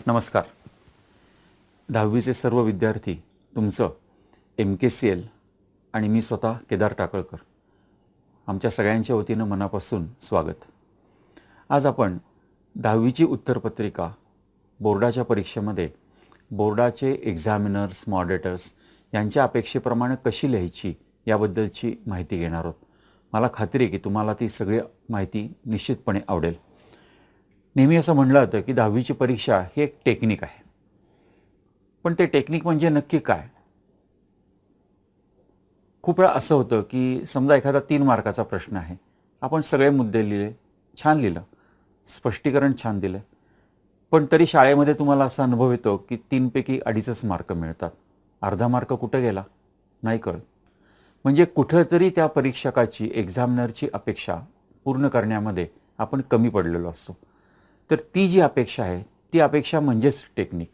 नमस्कार. 10वीचे सर्व विद्यार्थी तुमचं MKCL आणि मी स्वतः केदार टाकळकर आमच्या सगळ्यांच्या वतीनं मनापासून स्वागत. आज आपण 10वीची उत्तरपत्रिका बोर्डाच्या परीक्षेमध्ये बोर्डाचे एक्झामिनर्स मॉडरेटर्स यांच्या अपेक्षेप्रमाणे कशी लिहायची याबद्दलची माहिती घेणार आहोत. मला खात्री आहे की तुम्हाला ती सगळी माहिती निश्चितपणे आवडेल. नेहमी असं म्हणलं जातं की 10वीची परीक्षा ही एक टेक्निक आहे. पण ते टेक्निक म्हणजे नक्की काय? खूप वेळा असं होतं की समजा एखादा 3 मार्काचा प्रश्न आहे, आपण सगळे मुद्दे लिहिले, छान लिहिलं, स्पष्टीकरण छान दिलं, पण तरी शाळेमध्ये तुम्हाला असा अनुभव येतो की 3 पैकी 2.5 मार्क मिळतात. अर्धा मार्क कुठं गेला नाही कळत. म्हणजे कुठंतरी त्या परीक्षकाची एक्झामिनरची अपेक्षा पूर्ण करण्यामध्ये आपण कमी पडलेलो असतो. तर ती जी अपेक्षा आहे ती अपेक्षा म्हणजेच टेक्निक.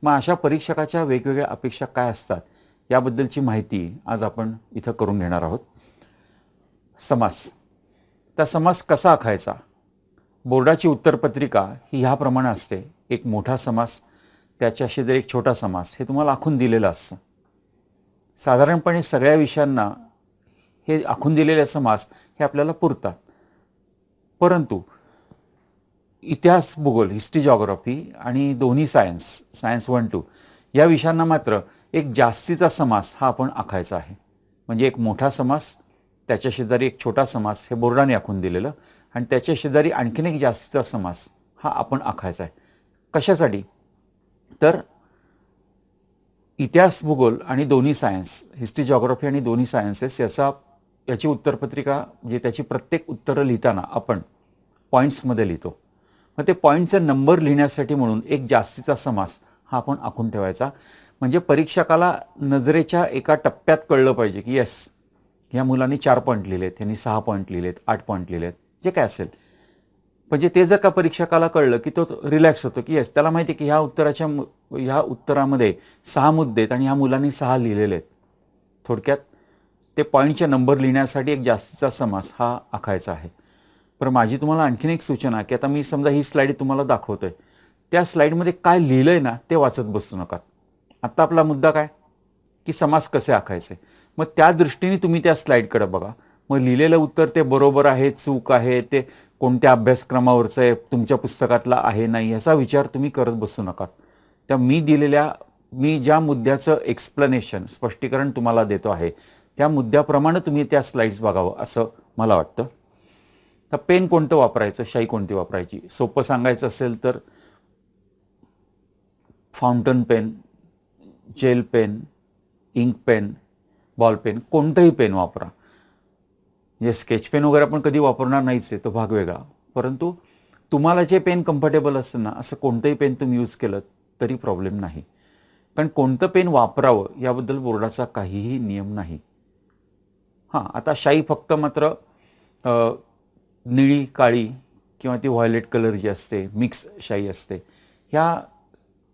मग अशा परीक्षकाच्या वेगवेगळ्या अपेक्षा काय असतात याबद्दलची माहिती आज आपण इथं करून घेणार आहोत. समास. त्या समास कसा आखायचा? बोर्डाची उत्तरपत्रिका ही ह्याप्रमाणे असते. एक मोठा समास, त्याच्या शेजारी एक छोटा समास, हे तुम्हाला आखून दिलेलं असतं. साधारणपणे सगळ्या विषयांना हे आखून दिलेले समास हे आपल्याला पुरतात. परंतु इतिहास भूगोल हिस्ट्री जॉग्राफी आणि दोन्ही सायन्स 1-2 या विषयांना मात्र एक जास्तीचा समास हा आपण आखायचा आहे. म्हणजे एक मोठा समास, त्याच्या शेजारी एक छोटा समास हे बोर्डाने आखून दिलेलं, आणि त्याच्या शेजारी आणखीन एक जास्तीचा समास हा आपण आखायचा आहे. कशासाठी? तर इतिहास भूगोल आणि दोन्ही सायन्स हिस्ट्री जॉग्राफी आणि दोन्ही सायन्सेस याची उत्तरपत्रिका म्हणजे त्याची प्रत्येक उत्तरं लिहिताना आपण पॉईंट्समध्ये लिहितो. मग ते पॉईंटचे नंबर लिहिण्यासाठी म्हणून एक जास्तीचा समास हा आपण आखून ठेवायचा. म्हणजे परीक्षकाला नजरेच्या एका टप्प्यात कळलं पाहिजे की येस, ह्या मुलांनी 4 पॉईंट लिहिलेत, ह्यांनी 6 पॉईंट लिहिलेत, 8 पॉईंट लिहिलेत, जे काय असेल. म्हणजे ते जर का परीक्षकाला कळलं की तो रिलॅक्स होतो की येस, त्याला माहिती आहे की ह्या उत्तरामध्ये 6 मुद्दे आहेत आणि ह्या मुलांनी 6 लिहिलेले आहेत. थोडक्यात ते पॉईंटचे नंबर लिहिण्यासाठी एक जास्तीचा समास हा आखायचा आहे. पण माझी तुम्हाला आणखीन एक सूचना की आता मी समजा ही स्लाईड तुम्हाला दाखवतोय, त्या स्लाईडमध्ये काय लिहिलंय ना ते वाचत बसू नका. आत्ता आपला मुद्दा काय की समास कसे आखायचे. मग त्या दृष्टीने तुम्ही त्या स्लाईडकडे बघा. मग लिहिलेलं उत्तर ते बरोबर आहे, चूक आहे, ते कोणत्या अभ्यासक्रमावरचं आहे, तुमच्या पुस्तकातला आहे नाही, याचा विचार तुम्ही करत बसू नका. त्या मी ज्या मुद्द्याचं एक्सप्लेनेशन स्पष्टीकरण तुम्हाला देतो आहे त्या मुद्द्याप्रमाणे तुम्ही त्या स्लाईड्स बघावं असं मला वाटतं. तर पेन कोणतं वापरायचं, शाई कोणती वापरायची? सोपं सांगायचं असेल तर fountain pen, gel pen, ink pen, ball pen, कोणतंही पेन वापरा. म्हणजे स्केच पेन वगैरे आपण कधी वापरणार नाहीच आहे, तो भाग वेगळा. परंतु तुम्हाला जे पेन कम्फर्टेबल असतं ना, असं कोणतंही पेन तुम्ही यूज केलं तरी प्रॉब्लेम नाही. कारण कोणतं पेन वापरावं याबद्दल बोर्डाचा काहीही नियम नाही. हां, आता शाई फक्त मात्र निळी, काळी किंवा ती व्हायलेट कलर जी असते, मिक्स शाई असते,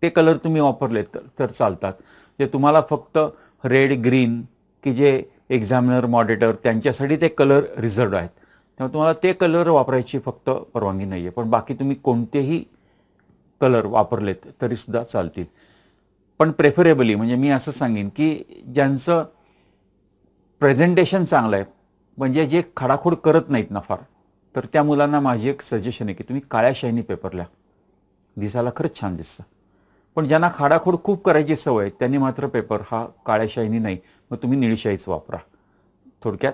ते कलर तुम्ही वापरले तर चालतात. जे तुम्हाला फक्त रेड, ग्रीन की जे एक्झामिनर मॉडरेटर त्यांच्यासाठी ते कलर रिझर्व्ड आहेत, तेव्हा तुम्हाला ते कलर वापरायची फक्त परवानगी नाही आहे. पण बाकी तुम्ही कोणतेही कलर वापरलेत तरीसुद्धा चालतील. पण प्रेफरेबली म्हणजे मी असं सांगेन की ज्यांचं प्रेझेंटेशन चांगलं आहे, म्हणजे जे खाडाखोड करत नाहीत ना फार, तर त्या मुलांना माझी एक सजेशन आहे की तुम्ही काळ्या शाईनी पेपर लिहा, दिसायला खरंच छान दिसतं. पण ज्यांना खाडाखोड खूप करायची सवय त्यांनी मात्र पेपर हा काळ्या शाईनी नाही, मग तुम्ही निळी शाईच वापरा. थोडक्यात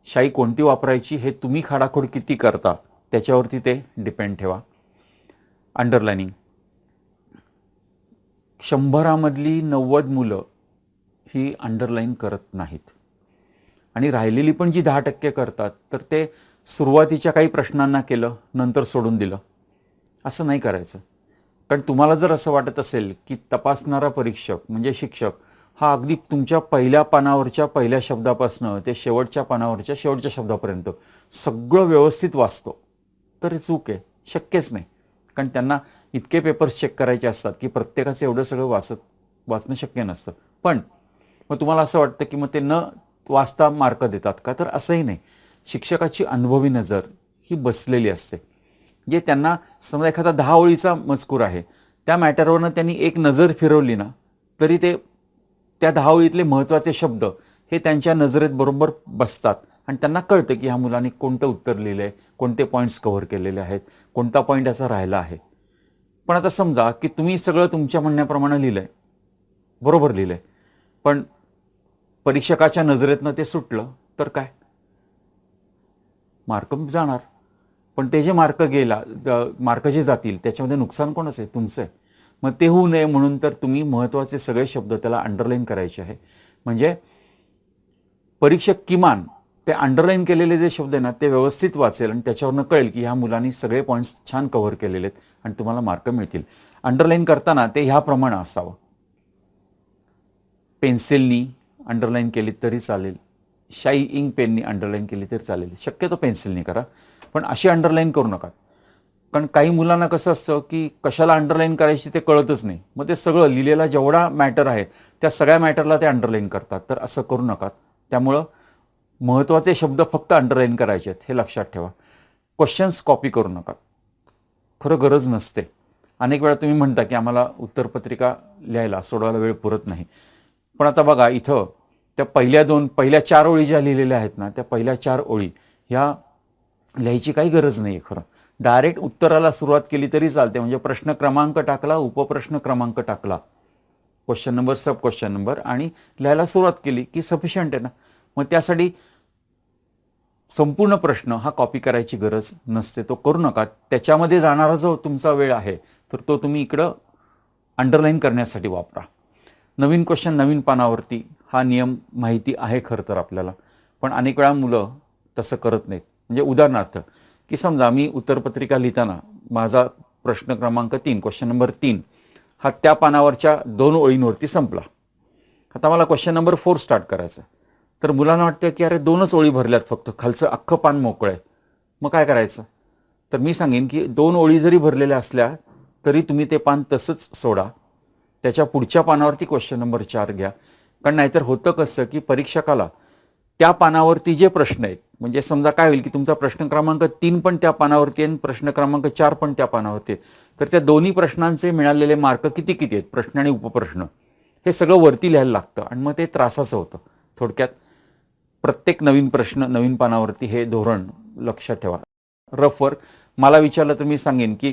शाई कोणती वापरायची हे तुम्ही खाडाखोड किती करता त्याच्यावरती ते डिपेंड ठेवा. अंडरलाइनिंग. 100मधली 90 मुलं ही अंडरलाईन करत नाहीत, आणि राहिलेली पण जी 10% करतात तर ते सुरुवातीच्या काही प्रश्नांना केलं, नंतर सोडून दिलं. असं नाही करायचं. कारण तुम्हाला जर असं वाटत असेल की तपासणारा परीक्षक म्हणजे शिक्षक हा अगदी तुमच्या पहिल्या पानावरच्या पहिल्या शब्दापासनं ते शेवटच्या पानावरच्या शेवटच्या शब्दापर्यंत सगळं व्यवस्थित वाचतो, तर चूक आहे, शक्यच नाही. कारण त्यांना इतके पेपर्स चेक करायचे असतात की प्रत्येकाचं एवढं सगळं वाचणं शक्य नसतं. पण मग तुम्हाला असं वाटतं की मग ते न वाचता मार्क देतात का? तर असंही नाही. शिक्षकाची अनुभवी नजर ही बसलेली असते. जे त्यांना समजा एखादा 10 ओळीचा मजकूर आहे, त्या मॅटरवरनं त्यांनी एक नजर फिरवली ना, तरी ते त्या 10 ओळीतले महत्त्वाचे शब्द हे त्यांच्या नजरेत बरोबर बसतात आणि त्यांना कळतं की ह्या मुलाने कोणतं उत्तर लिहिलं आहे, कोणते पॉईंट्स कव्हर केलेले आहेत, कोणता पॉईंट याचा राहिला आहे. पण आता समजा की तुम्ही सगळं तुमच्या म्हणण्याप्रमाणे लिहिलंय, बरोबर लिहिलंय, पण परीक्षकाच्या नजरेतनं ते सुटलं तर काय? मार्क जाणार. पण ते जे मार्क जे जातील त्याच्यामध्ये नुकसान कोणाचं आहे? तुमचं आहे. मग ते होऊ नये म्हणून तर तुम्ही महत्त्वाचे सगळे शब्द त्याला अंडरलाईन करायचे आहे. म्हणजे परीक्षक किमान ते अंडरलाईन केलेले जे शब्द आहे ना ते व्यवस्थित वाचेल आणि त्याच्यावरनं कळेल की ह्या मुलांनी सगळे पॉईंट्स छान कव्हर केलेले आहेत आणि तुम्हाला मार्क मिळतील. अंडरलाईन करताना ते ह्याप्रमाणे असावं. पेन्सिलनी अंडरलाईन केली तरी चालेल, शाई इंक पेननी अंडरलाईन केली तरी चालेल, शक्यतो पेन्सिलनी करा, पण अशी अंडरलाईन करू नका. कारण काही मुलांना कसं असतं की कशाला अंडरलाईन करायची ते कळतच नाही, मग ते सगळं लिहिलेला जेवढा मॅटर आहे त्या सगळ्या मॅटरला ते अंडरलाईन करतात. तर असं करू नका. त्यामुळं महत्त्वाचे शब्द फक्त अंडरलाईन करायचे आहेत हे लक्षात ठेवा. क्वेश्चन्स कॉपी करू नका, खरं गरज नसते. अनेक वेळा तुम्ही म्हणता की आम्हाला उत्तरपत्रिका लिहायला सोडवायला वेळ पुरत नाही, पण आता बघा इथं त्या पहिल्या 4 ओळी ज्या लिहिलेल्या आहेत ना, त्या पहिल्या 4 ओळी ह्या लिहायची काही गरज नाही. खरं डायरेक्ट उत्तराला सुरुवात केली तरी चालते. म्हणजे प्रश्न क्रमांक टाकला, उपप्रश्न क्रमांक टाकला, क्वेश्चन नंबर, सब क्वेश्चन नंबर आणि लिहायला सुरुवात केली की सफिशियंट आहे ना. मग त्यासाठी संपूर्ण प्रश्न हा कॉपी करायची गरज नसते, तो करू नका. त्याच्यामध्ये जाणारा जो तुमचा वेळ आहे तर तो तुम्ही इकडं अंडरलाईन करण्यासाठी वापरा. नवीन क्वेश्चन नवीन पानावरती हा नियम माहिती आहे खरं तर आपल्याला, पण अनेक वेळा मुलं तसं करत नाहीत. म्हणजे उदाहरणार्थ की समजा मी उत्तरपत्रिका लिहिताना माझा प्रश्न क्रमांक 3 क्वेश्चन नंबर 3 हा त्या पानावरच्या 2 ओळींवरती संपला. आता मला क्वेश्चन नंबर 4 स्टार्ट करायचं, तर मुलांना वाटतं की अरे 2च ओळी भरल्यात, फक्त खालचं अख्खं पान मोकळं आहे, मग काय करायचं? तर मी सांगेन की 2 ओळी जरी भरलेल्या असल्या तरी तुम्ही ते पान तसंच सोडा, त्याच्या पुढच्या पानावरती क्वेश्चन नंबर 4 घ्या. कारण नाहीतर होतं कसं की परीक्षकाला त्या पानावरती जे प्रश्न आहेत, म्हणजे समजा काय होईल की तुमचा प्रश्न क्रमांक 3 पण त्या पानावरती आहे आणि प्रश्न क्रमांक 4 पण त्या पानावरती आहे, तर त्या दोन्ही प्रश्नांचे मिळालेले मार्क किती किती आहेत, प्रश्न आणि उपप्रश्न, हे सगळं वरती लिहायला लागतं आणि मग ते त्रासाचं होतं. थोडक्यात प्रत्येक नवीन प्रश्न नवीन पानावरती हे धोरण लक्षात ठेवा. रफ वर्क मला विचारलं तर मी सांगेन की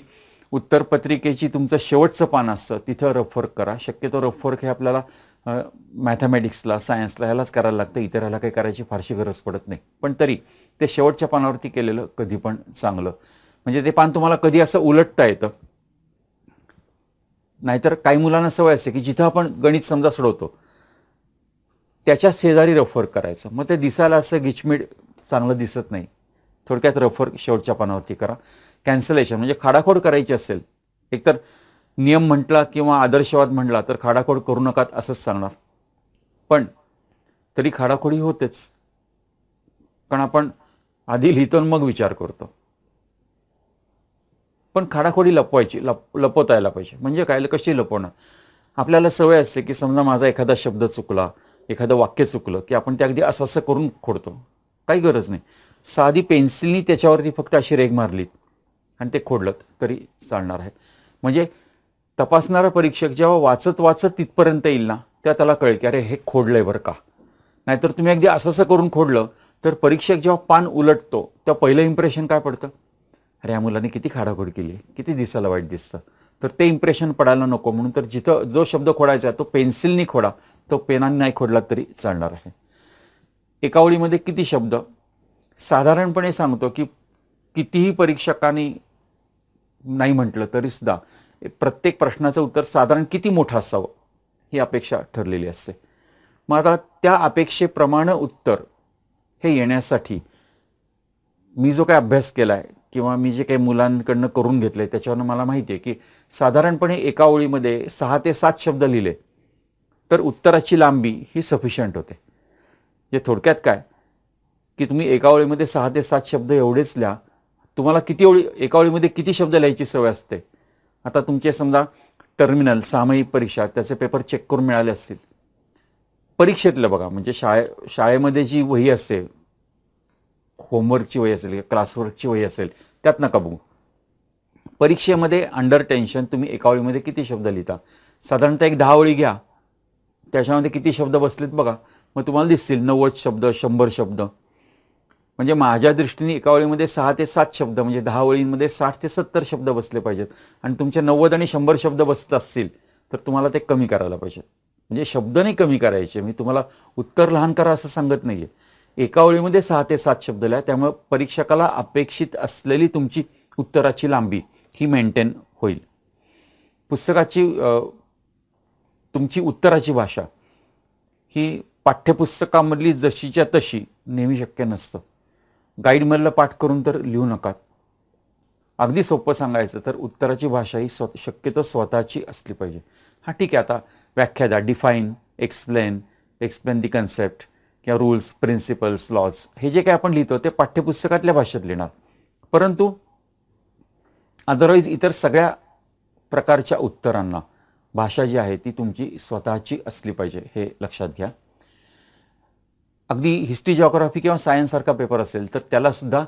उत्तरपत्रिकेची तुमचं शेवटचं पान असतं तिथं रफ वर्क करा. शक्यतो रफ वर्क हे आपल्याला मॅथमॅटिक्सला, सायन्सला ह्यालाच करायला लागतं, इतर ह्याला काही करायची फारशी गरज पडत नाही. पण तरी ते शेवटच्या पानावरती केलेलं कधी पण चांगलं. म्हणजे ते पान तुम्हाला कधी असं उलटता येतं. नाहीतर काही मुलांना सवय असते की जिथं आपण गणित समजा सोडवतो त्याच्या शेजारी रफ वर्क करायचं, मग ते दिसायला असं गिचमीड चांगलं दिसत नाही. थोडक्यात रफ वर्क शेवटच्या पानावरती करा. कॅन्सलेशन म्हणजे खाडाखोड करायची असेल, एकतर नियम म्हटला किंवा आदर्शवाद म्हटला तर खाडाखोड करू नका असंच सांगणार, पण तरी खाडाखोडी होतेच. कारण आपण आधी लिहितो मग विचार करतो. पण खाडाखोडी लपवता यायला पाहिजे. म्हणजे काय, कशी लपवणार? आपल्याला सवय असते की समजा माझा एखादा शब्द चुकला, एखादं वाक्य चुकलं की आपण ते अगदी असं असं करून खोडतो. काही गरज नाही. साधी पेन्सिलनी त्याच्यावरती फक्त अशी रेघ मारलीत आणि ते खोडलं तरी चालणार आहे. म्हणजे तपासणारा परीक्षक जेव्हा वाचत वाचत तिथपर्यंत येईल ना, त्याला कळेल की अरे हे खोडलंय बरं का. नाहीतर तुम्ही अगदी असं असं करून खोडलं तर परीक्षक जेव्हा पान उलटतो तेव्हा पहिलं इम्प्रेशन काय पडतं? अरे या मुलाने किती खाडाखोड केली आहे, किती दिसायला वाईट दिसतं. तर ते इम्प्रेशन पडायला नको म्हणून तर जिथं जो शब्द खोडायचा आहे तो पेन्सिलनी खोडा, तो पेनाने नाही खोडला तरी चालणार आहे. एका ओळीमध्ये किती शब्द? साधारणपणे सांगतो की कितीही परीक्षकांनी नाही म्हटलं तरी सुद्धा प्रत्येक प्रश्नाचं उत्तर साधारण किती मोठं असावं ही अपेक्षा ठरलेली असते. मग आता त्या अपेक्षेप्रमाणे उत्तर हे येण्यासाठी मी जो काही अभ्यास केलाय किंवा मी जे काही मुलांकडनं करून घेतलंय त्याच्यावरनं मला माहिती आहे की साधारणपणे एका ओळीमध्ये 6 ते 7 शब्द लिहिले तर उत्तराची लांबी ही सफिशियंट होते. म्हणजे थोडक्यात काय की तुम्ही एका ओळीमध्ये 6 ते 7 शब्द एवढेच लिहा. तुम्हाला एका ओळीमध्ये किती शब्द लिहायची सवय असते? आता तुमचे समजा टर्मिनल सामायिक परीक्षा त्याचे पेपर चेक करून मिळाले असतील. परीक्षेतलं बघा, म्हणजे शाळेमध्ये जी वही असते, होमवर्कची वही असेल, क्लासवर्कची वही असेल, त्यात नका बघू. परीक्षेमध्ये अंडर टेन्शन तुम्ही एका ओळीमध्ये किती शब्द लिहिता? साधारणतः एक 10 ओळी घ्या, त्याच्यामध्ये किती शब्द बसलेत बघा, मग तुम्हाला दिसतील 90 शब्द, 100 शब्द. म्हणजे माझ्या दृष्टीने एका ओळीमध्ये 6 ते 7 शब्द, म्हणजे 10 ओळींमध्ये 60 ते 70 शब्द बसले पाहिजेत. आणि तुमचे 90 आणि 100 शब्द बसत असतील तर तुम्हाला ते कमी करायला पाहिजेत. म्हणजे शब्द नाही कमी करायचे, मी तुम्हाला उत्तर लहान करा असं सांगत नाहीये. एका ओळीमध्ये 6 ते 7 शब्द लिहा, त्यामुळे परीक्षकाला अपेक्षित असलेली तुमची उत्तराची लांबी ही मेंटेन होईल. पुस्तकाची तुमची उत्तराची भाषा ही पाठ्यपुस्तकामधली जशीच्या तशी नेहमी शक्य नसतं. गाईडमधलं पाठ करून तर लिहू नका. अगदी सोपं सांगायचं तर उत्तराची भाषा ही शक्यतो स्वतःची असली पाहिजे. हां ठीक आहे, आता व्याख्या द्या, डिफाईन, एक्सप्लेन दी कन्सेप्ट किंवा रूल्स, प्रिन्सिपल्स, लॉज, हे जे काही आपण लिहितो ते पाठ्यपुस्तकातल्या भाषेत लिहिणार. परंतु अदरवाईज इतर सगळ्या प्रकारच्या उत्तरांना भाषा जी आहे ती तुमची स्वतःची असली पाहिजे, हे लक्षात घ्या. अगदी हिस्ट्री, जिओग्राफी किंवा सायन्स सारखा पेपर असेल तर त्याला सुद्धा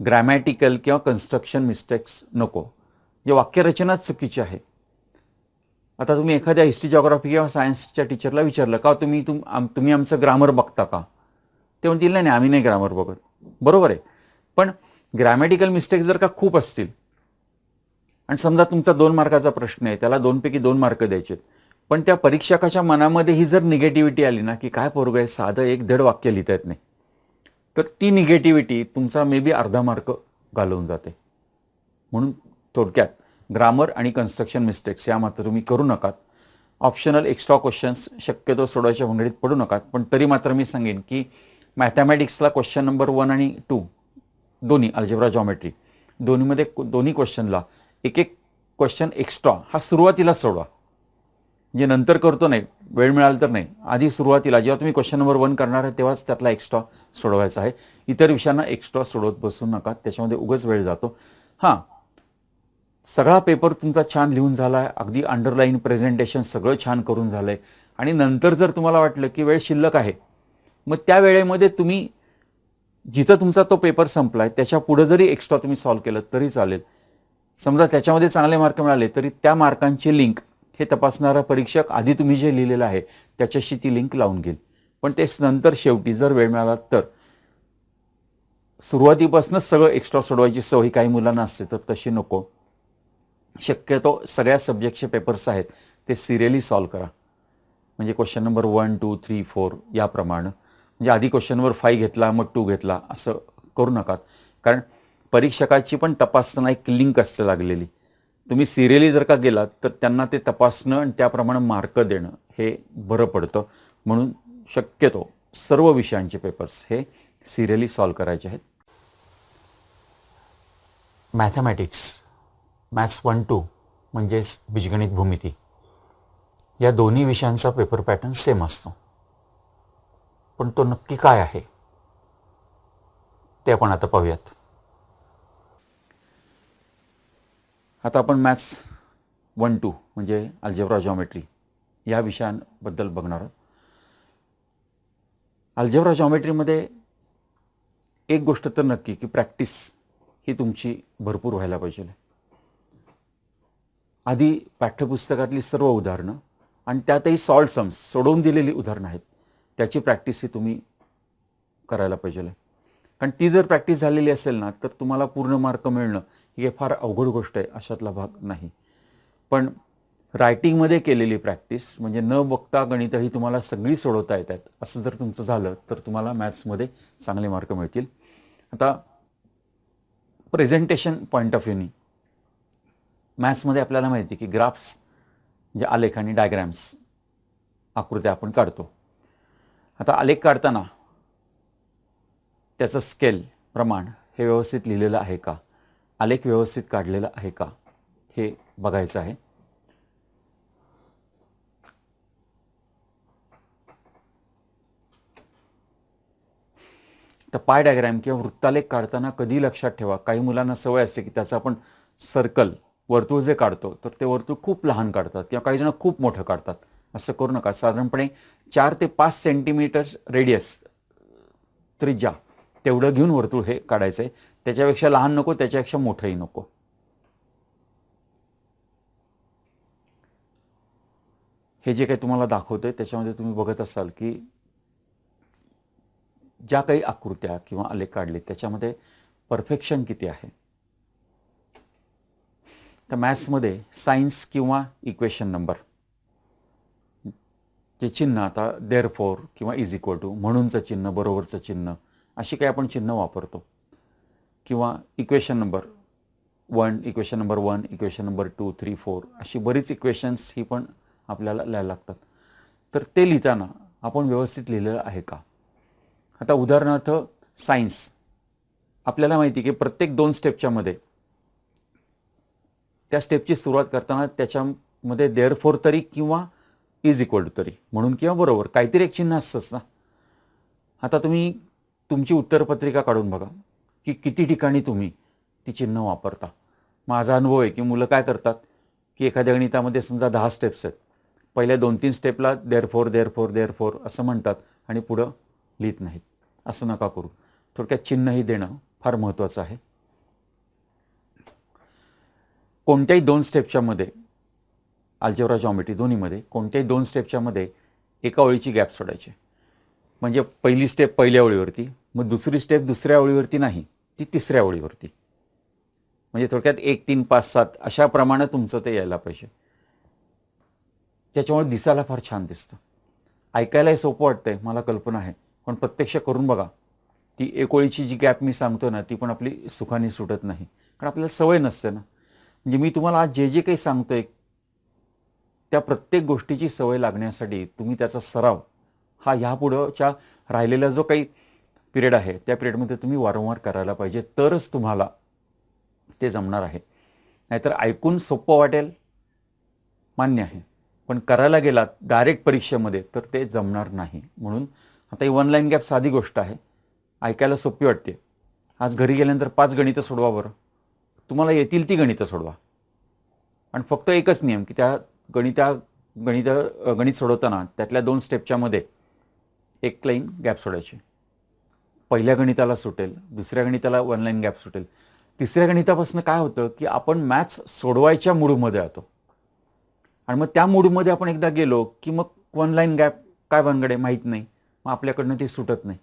ग्रॅमॅटिकल किंवा कन्स्ट्रक्शन मिस्टेक्स नको, जे वाक्यरचनाच चुकीची आहे. आता तुम्ही एखाद्या हिस्ट्री, जिओग्राफी किंवा सायन्सच्या टीचरला विचारलं का तुम्ही आमचं ग्रामर बघता का, ते म्हणतील नाही आम्ही नाही ग्रामर बघत. बरोबर आहे, पण ग्रॅमॅटिकल मिस्टेक्स जर का खूप असतील आणि समजा तुमचा 2 मार्काचा प्रश्न आहे, त्याला 2 पैकी 2 मार्क द्यायचे, पण त्या परीक्षकाच्या मनामध्ये ही जर निगेटिव्हिटी आली ना की काय पोरगं आहे, साधं एक धड वाक्य लिहिता येत नाही, तर ती निगेटिव्हिटी तुमचा मे बी अर्धा मार्क घालवून जाते. म्हणून थोडक्यात ग्रामर आणि कन्स्ट्रक्शन मिस्टेक्स या मात्र तुम्ही करू नकात. ऑप्शनल एक्स्ट्रा क्वेश्चन्स शक्यतो सोडवायच्या भानगडीत पडू नकात. पण तरी मात्र मी सांगेन की मॅथमॅटिक्सला क्वेश्चन नंबर 1 आणि 2 दोन्ही, अल्जेब्रा, जॉमेट्री दोन्हीमध्ये दोन्ही क्वेश्चनला एक क्वेश्चन एक्स्ट्रा हा सुरुवातीला सोडवा. म्हणजे नंतर करतो नाही, वेळ मिळाला तर नाही, आधी सुरुवातीला जेव्हा तुम्ही क्वेश्चन नंबर 1 करणार आहे तेव्हाच त्यातला एक्स्ट्रा सोडवायचा आहे. इतर विषयांना एक्स्ट्रा सोडवत बसू नका, त्याच्यामध्ये उगाच वेळ जातो. हां, सगळा पेपर तुमचा छान लिहून झाला आहे, अगदी अंडरलाईन, प्रेझेंटेशन सगळं छान करून झालं आहे आणि नंतर जर तुम्हाला वाटलं की वेळ शिल्लक आहे, मग त्या वेळेमध्ये तुम्ही जिथं तुमचा तो पेपर संपला आहे त्याच्या पुढे जरी एक्स्ट्रा तुम्ही सॉल्व्ह केलं तरी चालेल. समजा त्याच्यामध्ये चांगले मार्क मिळाले तरी त्या मार्कांची लिंक हे तपासणारा परीक्षक आधी तुम्ही जे लिहिलेलं आहे त्याच्याशी ती लिंक लावून घेईल. पण ते नंतर शेवटी जर वेळ मिळाला तर सुरुवातीपासूनच सगळं एक्स्ट्रा सोडवायची सवय काही मुलांना असते, तर तशी नको. शक्यतो सगळ्या सब्जेक्टचे पेपर्स आहेत ते सिरियली सॉल्व्ह करा. म्हणजे क्वेश्चन नंबर 1, 2, 3, 4 याप्रमाणे. म्हणजे आधी क्वेश्चन नंबर 5 घेतला मग 2 घेतला असं करू नका. कारण परीक्षकाची पण तपासताना एक लिंक असते लागलेली. तुम्ही सिरियली जर का गेलात तर त्यांना ते तपासणं आणि त्याप्रमाणे मार्क देणं हे बरं पडतं. म्हणून शक्यतो सर्व विषयांचे पेपर्स हे सिरियली सॉल्व्ह करायचे आहेत. मॅथमॅटिक्स, मॅथ्स 1-2 म्हणजेच बीजगणित, भूमिती या दोन्ही विषयांचा पेपर पॅटर्न सेम असतो. पण तो नक्की काय आहे ते आपण आता पाहूयात. आता आपण मॅथ्स 1-2 म्हणजे अल्जेब्रा, जॉमेट्री या विषयांबद्दल बघणार आहोत. अल्जेब्रा, जॉमेट्रीमध्ये एक गोष्ट तर नक्की की प्रॅक्टिस ही तुमची भरपूर व्हायला पाहिजे. आधी पाठ्यपुस्तकातली सर्व उदाहरणं आणि त्यातही सॉल्ड सम्स सोडवून दिलेली उदाहरणं आहेत त्याची प्रॅक्टिस ही तुम्ही करायला पाहिजे. कारण ती जर प्रॅक्टिस झालेली असेल ना तर तुम्हाला पूर्ण मार्क मिळणं ही फार अवघड गोष्ट आहे अशातला भाग नाही. पण रायटिंगमध्ये केलेली प्रॅक्टिस म्हणजे न बघता गणितही तुम्हाला सगळी सोडवता येतात असं जर तुमचं झालं तर तुम्हाला मॅथ्समध्ये चांगले मार्क मिळतील. आता प्रेझेंटेशन पॉईंट ऑफ व्ह्यूनी मॅथ्समध्ये आपल्याला माहिती आहे की ग्राफ्स म्हणजे आलेख आणि डायग्रॅम्स, आकृत्या आपण काढतो. आता आलेख काढताना त्याचं स्केल, प्रमाण हे व्यवस्थित लिहिलेलं आहे का, आलेख व्यवस्थित काढलेला आहे का हे बघायचं आहे. तर पाय डायग्रॅम किंवा वृत्तालेख काढताना कधी लक्षात ठेवा, काही मुलांना सवय असते की त्याचं आपण सर्कल, वर्तुळ जे काढतो तर ते वर्तुळ खूप लहान काढतात किंवा काही जण खूप मोठं काढतात. असं करू नका. साधारणपणे 4 ते 5 सेंटीमीटर रेडियस त्रिज्या तेवढं घेऊन वर्तुळ हे काढायचं आहे. त्याच्यापेक्षा लहान नको, त्याच्यापेक्षा मोठंही नको. हे जे काही तुम्हाला दाखवतंय त्याच्यामध्ये तुम्ही बघत असाल की ज्या काही आकृत्या किंवा आलेख काढले त्याच्यामध्ये परफेक्शन किती आहे. तर मॅथ्समध्ये सायन्स किंवा इक्वेशन नंबर जे चिन्ह आता देअरफॉर किंवा इज इक्वल टू म्हणूनचं चिन्ह, बरोबरचं चिन्ह, अशी काही आपण चिन्ह वापरतो. किंवा equation number 1, equation number 1, equation number 2, 3, 4 अशी बरीच इक्वेशन्स ही पण आपल्याला लिहायला लागतात. तर ते लिहिताना आपण व्यवस्थित लिहिलेलं आहे का. आता उदाहरणार्थ सायन्स, आपल्याला माहिती आहे की प्रत्येक 2 स्टेपच्या मध्ये त्या स्टेपची सुरुवात करताना त्याच्यामध्ये देअरफॉर तरी किंवा इज इक्वल टू तरी, म्हणून किंवा बरोबर काहीतरी एक चिन्ह असतंच ना. आता तुम्ही तुमची उत्तरपत्रिका काढून बघा की किती ठिकाणी तुम्ही ती चिन्ह वापरता. माझा अनुभव आहे की मुलं काय करतात की एखाद्या गणितामध्ये समजा 10 स्टेप्स आहेत, पहिल्या 2-3 स्टेपला देअरफॉर देअरफॉर देअरफॉर असं म्हणतात आणि पुढं लिहित नाहीत. असं नका करू. थोडक्यात चिन्हही देणं फार महत्त्वाचं आहे. कोणत्याही 2 स्टेपच्या मध्ये, अल्जेब्रा जॉमेट्री दोन्हीमध्ये कोणत्याही 2 स्टेपच्या मध्ये एका ओळीची गॅप सोडायची. म्हणजे पहिली स्टेप पहिल्या ओळीवरती, मग दुसरी स्टेप दुसऱ्या ओळीवरती नाही, ती तिसऱ्या ओळीवरती. म्हणजे थोडक्यात 1, 3, 5, 7 अशा प्रमाणे तुमचं ते यायला पाहिजे. त्याच्यामुळे दिसायला फार छान दिसतं. ऐकायलाही सोपं वाटतंय, मला कल्पना आहे, पण प्रत्यक्ष करून बघा. ती एक ओळीची जी गॅप मी सांगतो ना, ती पण आपली सुखाने सुटत नाही, कारण आपल्याला सवय नसते ना. म्हणजे मी तुम्हाला आज जे जे काही सांगतोय त्या प्रत्येक गोष्टीची सवय लागण्यासाठी तुम्ही त्याचा सराव हा ह्यापुढच्या राहिलेला जो काही पिरियड आहे त्या पिरियडमध्ये तुम्ही वारंवार करायला पाहिजे, तरच तुम्हाला ते जमणार आहे. नाहीतर ऐकून सोपं वाटेल, मान्य आहे, पण करायला गेलात डायरेक्ट परीक्षेमध्ये तर ते जमणार नाही. म्हणून आता ही 1 लाईन गॅप साधी गोष्ट आहे, ऐकायला सोपी वाटते. आज घरी गेल्यानंतर 5 गणितं सोडवा बरं, तुम्हाला येतील ती गणितं सोडवा. आणि फक्त एकच नियम की त्या गणित सोडवताना त्यातल्या 2 स्टेपच्या मध्ये एक लाईन गॅप सोडायची. पहिल्या गणिताला सुटेल, दुसऱ्या गणिताला 1 लाईन गॅप सुटेल, तिसऱ्या गणितापासून काय होतं की आपण मॅथ्स सोडवायच्या मूडमध्ये येतो आणि मग त्या मूडमध्ये आपण एकदा गेलो की मग 1 लाईन गॅप काय भानगडे माहीत नाही, मग आपल्याकडनं ती सुटत नाही.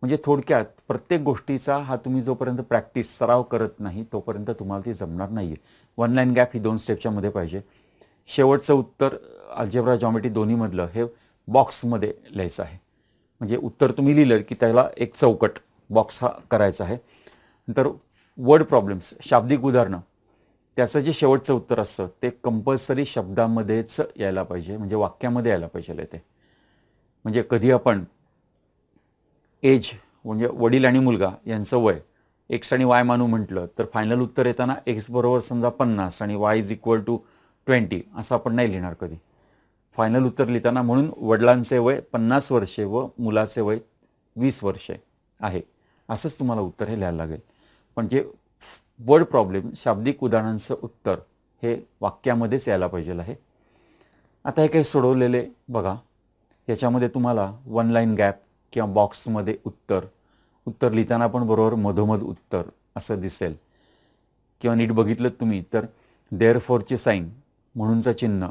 म्हणजे थोडक्यात प्रत्येक गोष्टीचा हा तुम्ही जोपर्यंत प्रॅक्टिस सराव करत नाही तोपर्यंत तुम्हाला ती जमणार नाहीये. 1 लाईन गॅप ही 2 स्टेपच्या मध्ये पाहिजे. शेवटचं उत्तर अल्जेब्रा जॉमेट्री दोन्हीमधलं हे बॉक्समध्ये लिहायचं आहे. म्हणजे उत्तर तुम्ही लिहिलं की त्याला एक चौकट बॉक्स हा करायचा आहे. नंतर वर्ड प्रॉब्लेम्स, शाब्दिक उदाहरणं, त्याचं जे शेवटचं उत्तर असतं ते कंपल्सरी शब्दामध्येच यायला पाहिजे, म्हणजे वाक्यामध्ये यायला पाहिजे ते. म्हणजे कधी आपण एज म्हणजे वडील आणि मुलगा यांचं वय एक्स आणि वाय मानू म्हटलं तर फायनल उत्तर येताना एक्स बरोबर समजा 50 आणि वाय इज इक्वल टू 20 असं आपण नाही लिहिणार कधी. फायनल उत्तर लिहिताना म्हणून वडिलांचे वय 50 वर्षे व मुलाचे वय 20 वर्षे आहे असंच तुम्हाला उत्तर हे लिहायला लागेल. पण जे वर्ड प्रॉब्लेम, शाब्दिक उदाहरणांचं उत्तर हे वाक्यामध्येच यायला पाहिजे आहे. आता हे काही सोडवलेले बघा, याच्यामध्ये तुम्हाला 1 लाईन गॅप किंवा बॉक्समध्ये उत्तर लिहिताना पण बरोबर मधोमध उत्तर असं दिसेल. किंवा नीट बघितलं तुम्ही तर देअरफॉरचे साईन, म्हणूनचं चिन्ह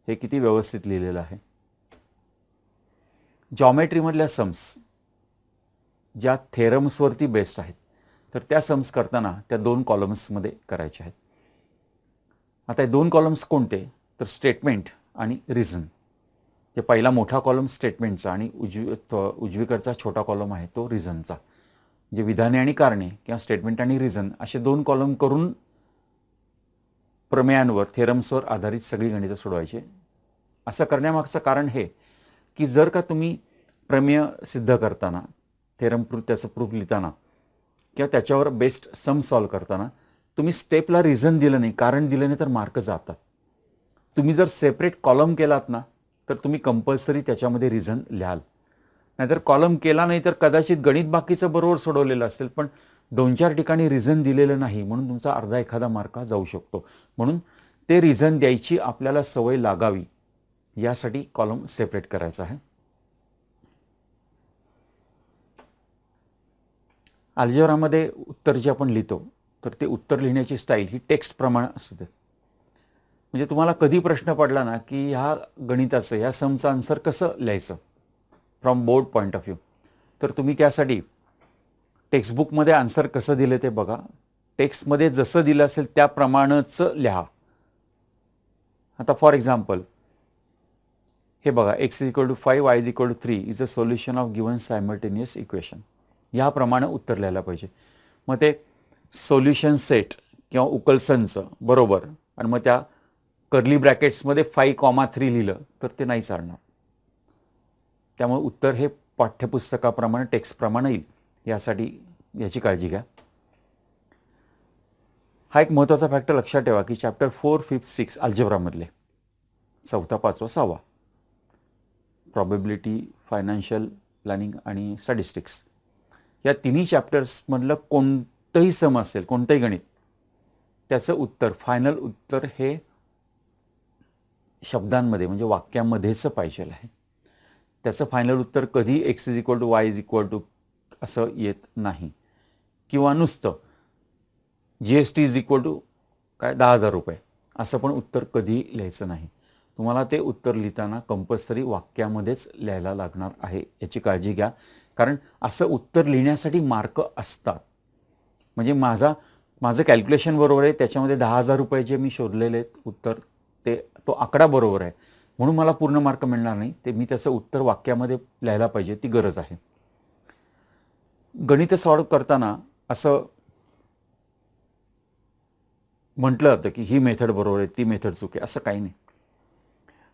हे किती व्यवस्थित लिहिलेलं आहे. जॉमेट्रीमधल्या सम्स ज्या थेरम्सवरती बेस्ड आहेत तर त्या सम्स करताना त्या 2 कॉलम्समध्ये करायच्या आहेत. आता हे 2 कॉलम्स कोणते तर स्टेटमेंट आणि रिझन. जे पहिला मोठा कॉलम स्टेटमेंटचा आणि उजवीकडचा छोटा कॉलम आहे तो रिझनचा. म्हणजे विधाने आणि कारणे किंवा स्टेटमेंट आणि रिझन असे 2 कॉलम करून प्रमेयांवर, थेरम्सवर आधारित सगळी गणितं सोडवायची. असं करण्यामागचं कारण हे की जर का तुम्ही प्रमेय सिद्ध करताना, थेरम त्याचं प्रूफ लिहिताना किंवा त्याच्यावर बेस्ड सम सॉल्व करताना तुम्ही स्टेपला रिझन दिलं नाही, कारण दिलं नाही तर मार्क जातात. तुम्ही जर सेपरेट कॉलम केलात ना तर तुम्ही कंपल्सरी त्याच्यामध्ये रिझन लिहाल. नाहीतर कॉलम केला नाही तर कदाचित गणित बाकीचं बरोबर सोडवलेलं असेल पण 2-4 ठिकाणी रिझन दिलेलं नाही, म्हणून तुमचा अर्धा एखादा मार्क जाऊ शकतो. म्हणून ते रिझन द्यायची आपल्याला सवय लागावी यासाठी कॉलम सेपरेट करायचा आहे. अल्जेब्रामध्ये उत्तर जे आपण लिहितो तर ते उत्तर लिहिण्याची स्टाईल ही टेक्स्ट प्रमाणे असते. म्हणजे तुम्हाला कधी प्रश्न पडला ना की ह्या गणिताचं ह्या समचं आन्सर कसं लिहायचं from board point of view, तर तुम्ही त्यासाठी टेक्स्टबुकमध्ये आन्सर कसं दिलं ते बघा, टेक्स्टमध्ये जसं दिलं असेल त्याप्रमाणेच लिहा. आता फॉर एक्झाम्पल हे बघा, x equal to 5 y is equal to 3 is a solution of given simultaneous equation. याप्रमाणे उत्तर लिहायला पाहिजे. मग ते सोल्युशन सेट किंवा उकलसनचं बरोबर आणि मग त्या कर्ली ब्रॅकेट्समध्ये 5,3 लिहिलं तर ते नाही चालणार. त्यामुळे उत्तर हे पाठ्यपुस्तकाप्रमाणे टेक्स्टप्रमाणे येईल, यासाठी याची काळजी घ्या. हा एक महत्त्वाचा फॅक्टर लक्षात ठेवा की चॅप्टर 4, 5, 6 अल्जेब्रामधले 4था, 5वा, 6वा प्रॉबेबिलिटी, फायनान्शियल प्लॅनिंग आणि स्टॅटिस्टिक्स या तिन्ही चॅप्टर्समधलं कोणतंही सम असेल, कोणतंही गणित, त्याचं उत्तर, फायनल उत्तर हे शब्दांमध्ये म्हणजे वाक्यामध्येच पाहिजे आहे. त्याचं फायनल उत्तर कधी x is equal to y is equal to असं येत नाही, किंवा नुसतं GST इज इक्वल टू काय 10,000 रुपये असं पण उत्तर कधी लिहायचं नाही. तुम्हाला ते उत्तर लिहिताना कंपल्सरी वाक्यामध्येच लिहायला लागणार आहे, याची काळजी घ्या. कारण असं उत्तर लिहिण्यासाठी मार्क असतात. म्हणजे माझं कॅल्क्युलेशन बरोबर आहे, त्याच्यामध्ये 10,000 रुपये जे मी शोधलेले आहेत उत्तर, तो आकडा बरोबर आहे म्हणून मला पूर्ण मार्क मिळणार नाही. ते मी त्याचं उत्तर वाक्यामध्ये लिहायला पाहिजे, ती गरज आहे. गणित सॉल्व्ह करताना असं म्हटलं जातं की ही मेथड बरोबर आहे, ती मेथड चूक आहे, असं काही नाही.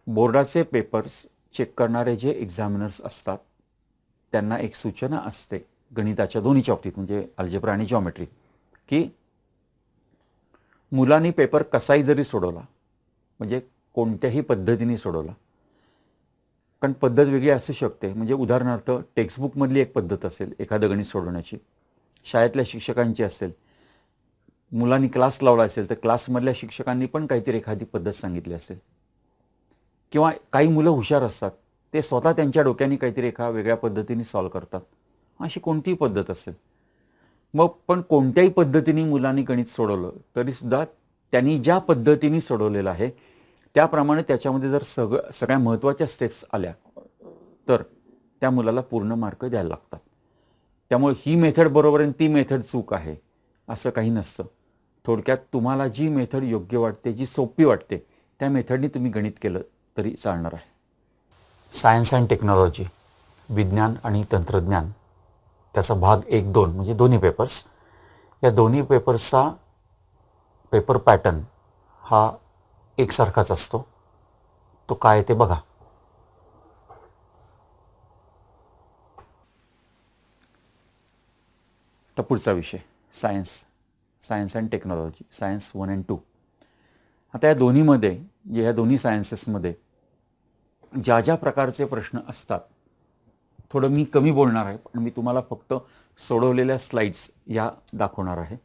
बोर्डाचे पेपर्स चेक करणारे जे एक्झामिनर्स असतात त्यांना एक सूचना असते गणिताच्या दोन्हीच्या बाबतीत, म्हणजे अल्जेब्रा आणि जॉमेट्री, की मुलांनी पेपर कसाही जरी सोडवला, म्हणजे कोणत्याही पद्धतीने सोडवला, कारण पद्धत वेगळी असू शकते. म्हणजे उदाहरणार्थ टेक्स्टबुकमधली एक पद्धत असेल एखादं गणित सोडवण्याची, शाळेतल्या शिक्षकांची असेल, मुलांनी क्लास लावला असेल तर क्लासमधल्या शिक्षकांनी पण काहीतरी एखादी पद्धत सांगितली असेल, किंवा काही मुलं हुशार असतात, ते स्वतः त्यांच्या डोक्याने काहीतरी एका वेगळ्या पद्धतीने सॉल्व करतात, अशी कोणतीही पद्धत असेल. मग पण कोणत्याही पद्धतीने मुलांनी गणित सोडवलं तरीसुद्धा त्यांनी ज्या पद्धतीने सोडवलेलं आहे त्याप्रमाणे त्याच्यामध्ये जर सगळ्या महत्त्वाच्या स्टेप्स आल्या तर त्या मुलाला पूर्ण मार्क द्यायला लागतात. त्यामुळे ही मेथड बरोबर आणि ती मेथड चूक आहे असं काही नसतं. थोडक्यात तुम्हाला जी मेथड योग्य वाटते, जी सोपी वाटते, त्या मेथडनी तुम्ही गणित केलं तरी चालणार आहे. सायन्स अँड टेक्नॉलॉजी, विज्ञान आणि तंत्रज्ञान, त्याचा भाग 1, 2 म्हणजे दोन्ही पेपर्स, या दोन्ही पेपर्सचा पेपर पॅटर्न हा एकसारखाच असतो. तो काय ते बघा. तर पुढचा विषय science and technology, science 1 and 2. आता या दोन्हीमध्ये, या दोन्ही सायन्सेसमध्ये ज्या ज्या प्रकारचे प्रश्न असतात, थोडं मी कमी बोलणार आहे, पण मी तुम्हाला फक्त सोडवलेल्या स्लाइड्स या दाखवणार आहे.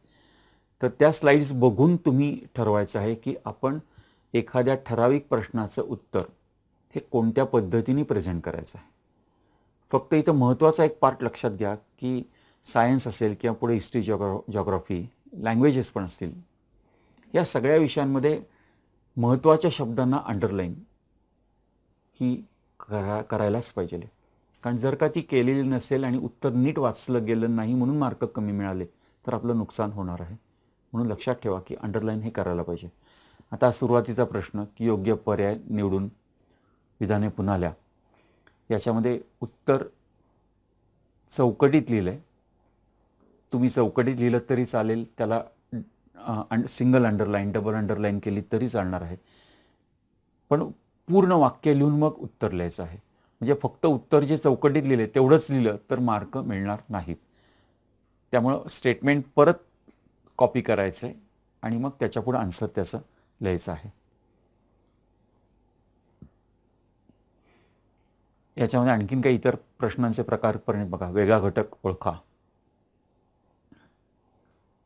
तर त्या स्लाइड्स बघून तुम्ही ठरवायचं आहे की आपण एखाद्या ठराविक प्रश्नाचं उत्तर हे कोणत्या पद्धतीने प्रेझेंट करायचं आहे. फक्त इथं महत्त्वाचा एक पार्ट लक्षात घ्या की सायन्स असेल किंवा पुढे हिस्ट्री, जॉग्राफी, लँग्वेजेस पण असतील, या सगळ्या विषयांमध्ये महत्त्वाच्या शब्दांना अंडरलाईन ही करायलाच पाहिजे. कारण जर का ती केलेली नसेल आणि उत्तर नीट वाचलं गेलं नाही म्हणून मार्क कमी मिळाले तर आपलं नुकसान होणार आहे. म्हणून लक्षात ठेवा की अंडरलाईन हे करायला पाहिजे. आता सुरुवातीचा प्रश्न की योग्य पर्याय निवडून विधाने पुन्हा लिहा. याच्यामध्ये उत्तर चौकटीत लिहिलं आहे. तुम्ही चौकटीत लिहिलं तरी चालेल, त्याला सिंगल अंडरलाईन, डबल अंडरलाईन केली तरी चालणार आहे, पण पूर्ण वाक्य लिहून मग उत्तर लिहायचं आहे. म्हणजे फक्त उत्तर जे चौकटीत लिहिले तेवढंच लिहिलं तर मार्क मिळणार नाहीत. त्यामुळं स्टेटमेंट परत कॉपी करायचं आहे आणि मग त्याच्यापुढे आन्सर त्याचं लिहायचं आहे. याच्यामध्ये आणखीन काही इतर प्रश्नांचे प्रकार बघा. वेगळा घटक ओळखा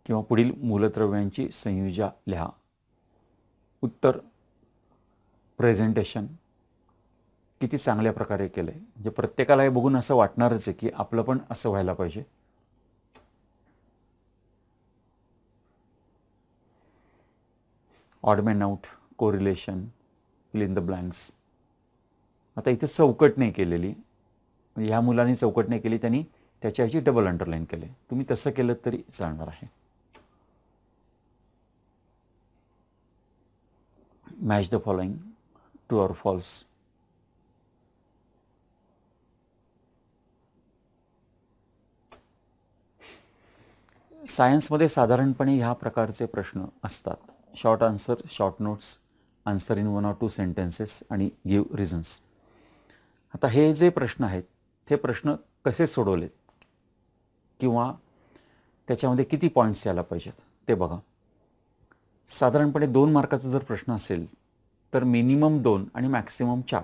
किंवा पुढील मूलद्रव्यांची संयुजा लिहा. उत्तर प्रेझेंटेशन किती चांगल्या प्रकारे केलं आहे. म्हणजे प्रत्येकाला हे बघून असं वाटणारच आहे की आपलं पण असं व्हायला पाहिजे. Odd man out, correlation, fill in the blanks. आता इथे चौकट नाही केलेली, ह्या मुलाने चौकट नाही केली, त्यांनी त्याच्याऐवजी डबल अंडरलाईन केले. तुम्ही तसं केलं तरी चालणार आहे. Match the following, true or false. सायन्समध्ये साधारणपणे ह्या प्रकारचे प्रश्न असतात. Short answer, short notes, answer in 1 or 2 sentences आणि गिव्ह रिझन्स. आता हे जे प्रश्न आहेत हे प्रश्न कसे सोडवलेत किंवा त्याच्यामध्ये किती पॉईंट्स यायला पाहिजेत ते बघा. साधारणपणे 2 मार्काचा जर प्रश्न असेल तर मिनिमम 2 आणि मॅक्सिमम 4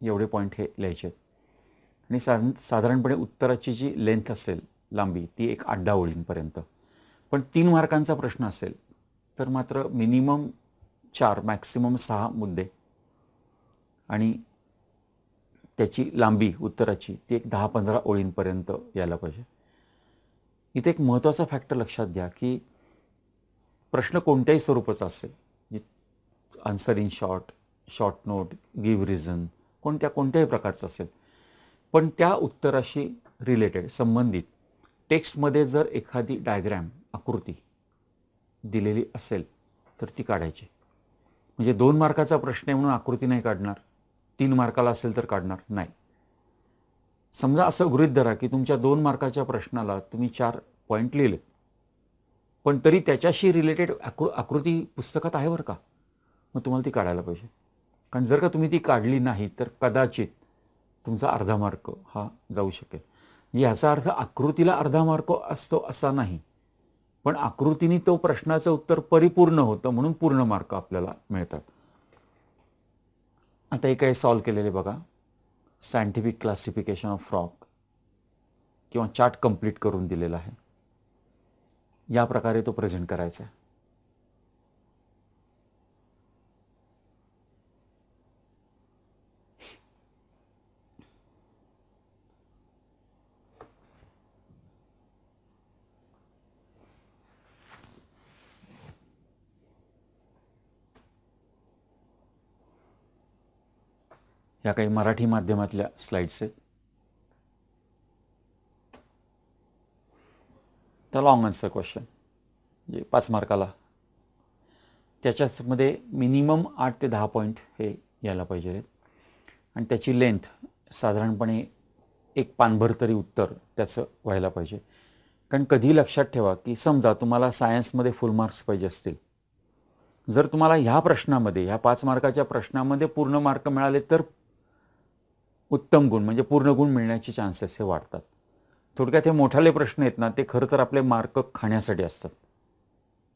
एवढे पॉईंट हे लिहायचे आहेत. आणि साधारणपणे उत्तराची जी लेंथ असेल, लांबी, ती एक 8-10 ओळींपर्यंत. पण 3 मार्कांचा प्रश्न असेल तर मात्र मिनिमम 4 मॅक्सिमम 6 मुद्दे आणि त्याची लांबी उत्तराची ती एक 10-15 ओळींपर्यंत यायला पाहिजे. इथे एक महत्त्वाचा फॅक्टर लक्षात घ्या की प्रश्न कोणत्याही स्वरूपाचा असेल, answer in short, short note, give reason, कोणत्याही प्रकारचं असेल, पण त्या उत्तराशी रिलेटेड संबंधित टेक्स्टमध्ये जर एखादी डायग्रॅम, आकृती दिलेली असेल तर ती काढायची. म्हणजे 2 मार्काचा प्रश्न आहे म्हणून आकृती नाही काढणार, 3 मार्काला असेल तर काढणार नाही. समजा असं गृहीत धरा की तुमच्या 2 मार्काच्या प्रश्नाला तुम्ही 4 पॉईंट लिहिले, पण तरी त्याच्याशी रिलेटेड आकृती पुस्तकात आहे बरं का, मग तुम्हाला ती काढायला पाहिजे. कारण जर का तुम्ही ती काढली नाही तर कदाचित तुमचा अर्धा मार्क हा जाऊ शकेल. याचा अर्थ आकृतीला अर्धा मार्क असतो असा नाही, पण आकृतीने तो प्रश्नाचं उत्तर परिपूर्ण होतं म्हणून पूर्ण मार्क आपल्याला मिळतात. आता हे काही सॉल्व केलेले बघा. सायंटिफिक क्लासिफिकेशन ऑफ फ्रॉग किंवा चार्ट कंप्लीट करून दिलेला आहे. या प्रकारे तो प्रेझेंट करायचा आहे. या काही मराठी माध्यमातल्या स्लाइड्स आहेत. तर लॉंग आन्सर क्वेश्चन म्हणजे 5 मार्काला, त्याच्यामध्ये मिनिमम 8 ते 10 पॉईंट हे यायला पाहिजे आणि त्याची लेंथ साधारणपणे एक पानभर तरी उत्तर त्याचं व्हायला पाहिजे. कारण कधी लक्षात ठेवा की समजा तुम्हाला सायन्समध्ये फुल मार्क्स पाहिजे असतील, जर तुम्हाला ह्या प्रश्नामध्ये, ह्या 5 मार्काच्या प्रश्नामध्ये पूर्ण मार्क मिळाले तर उत्तम गुण म्हणजे पूर्ण गुण मिळण्याचे चान्सेस हे वाढतात. थोडक्यात हे मोठाले प्रश्न आहेत ना, ते खरं तर आपले मार्क खाण्यासाठी असतात.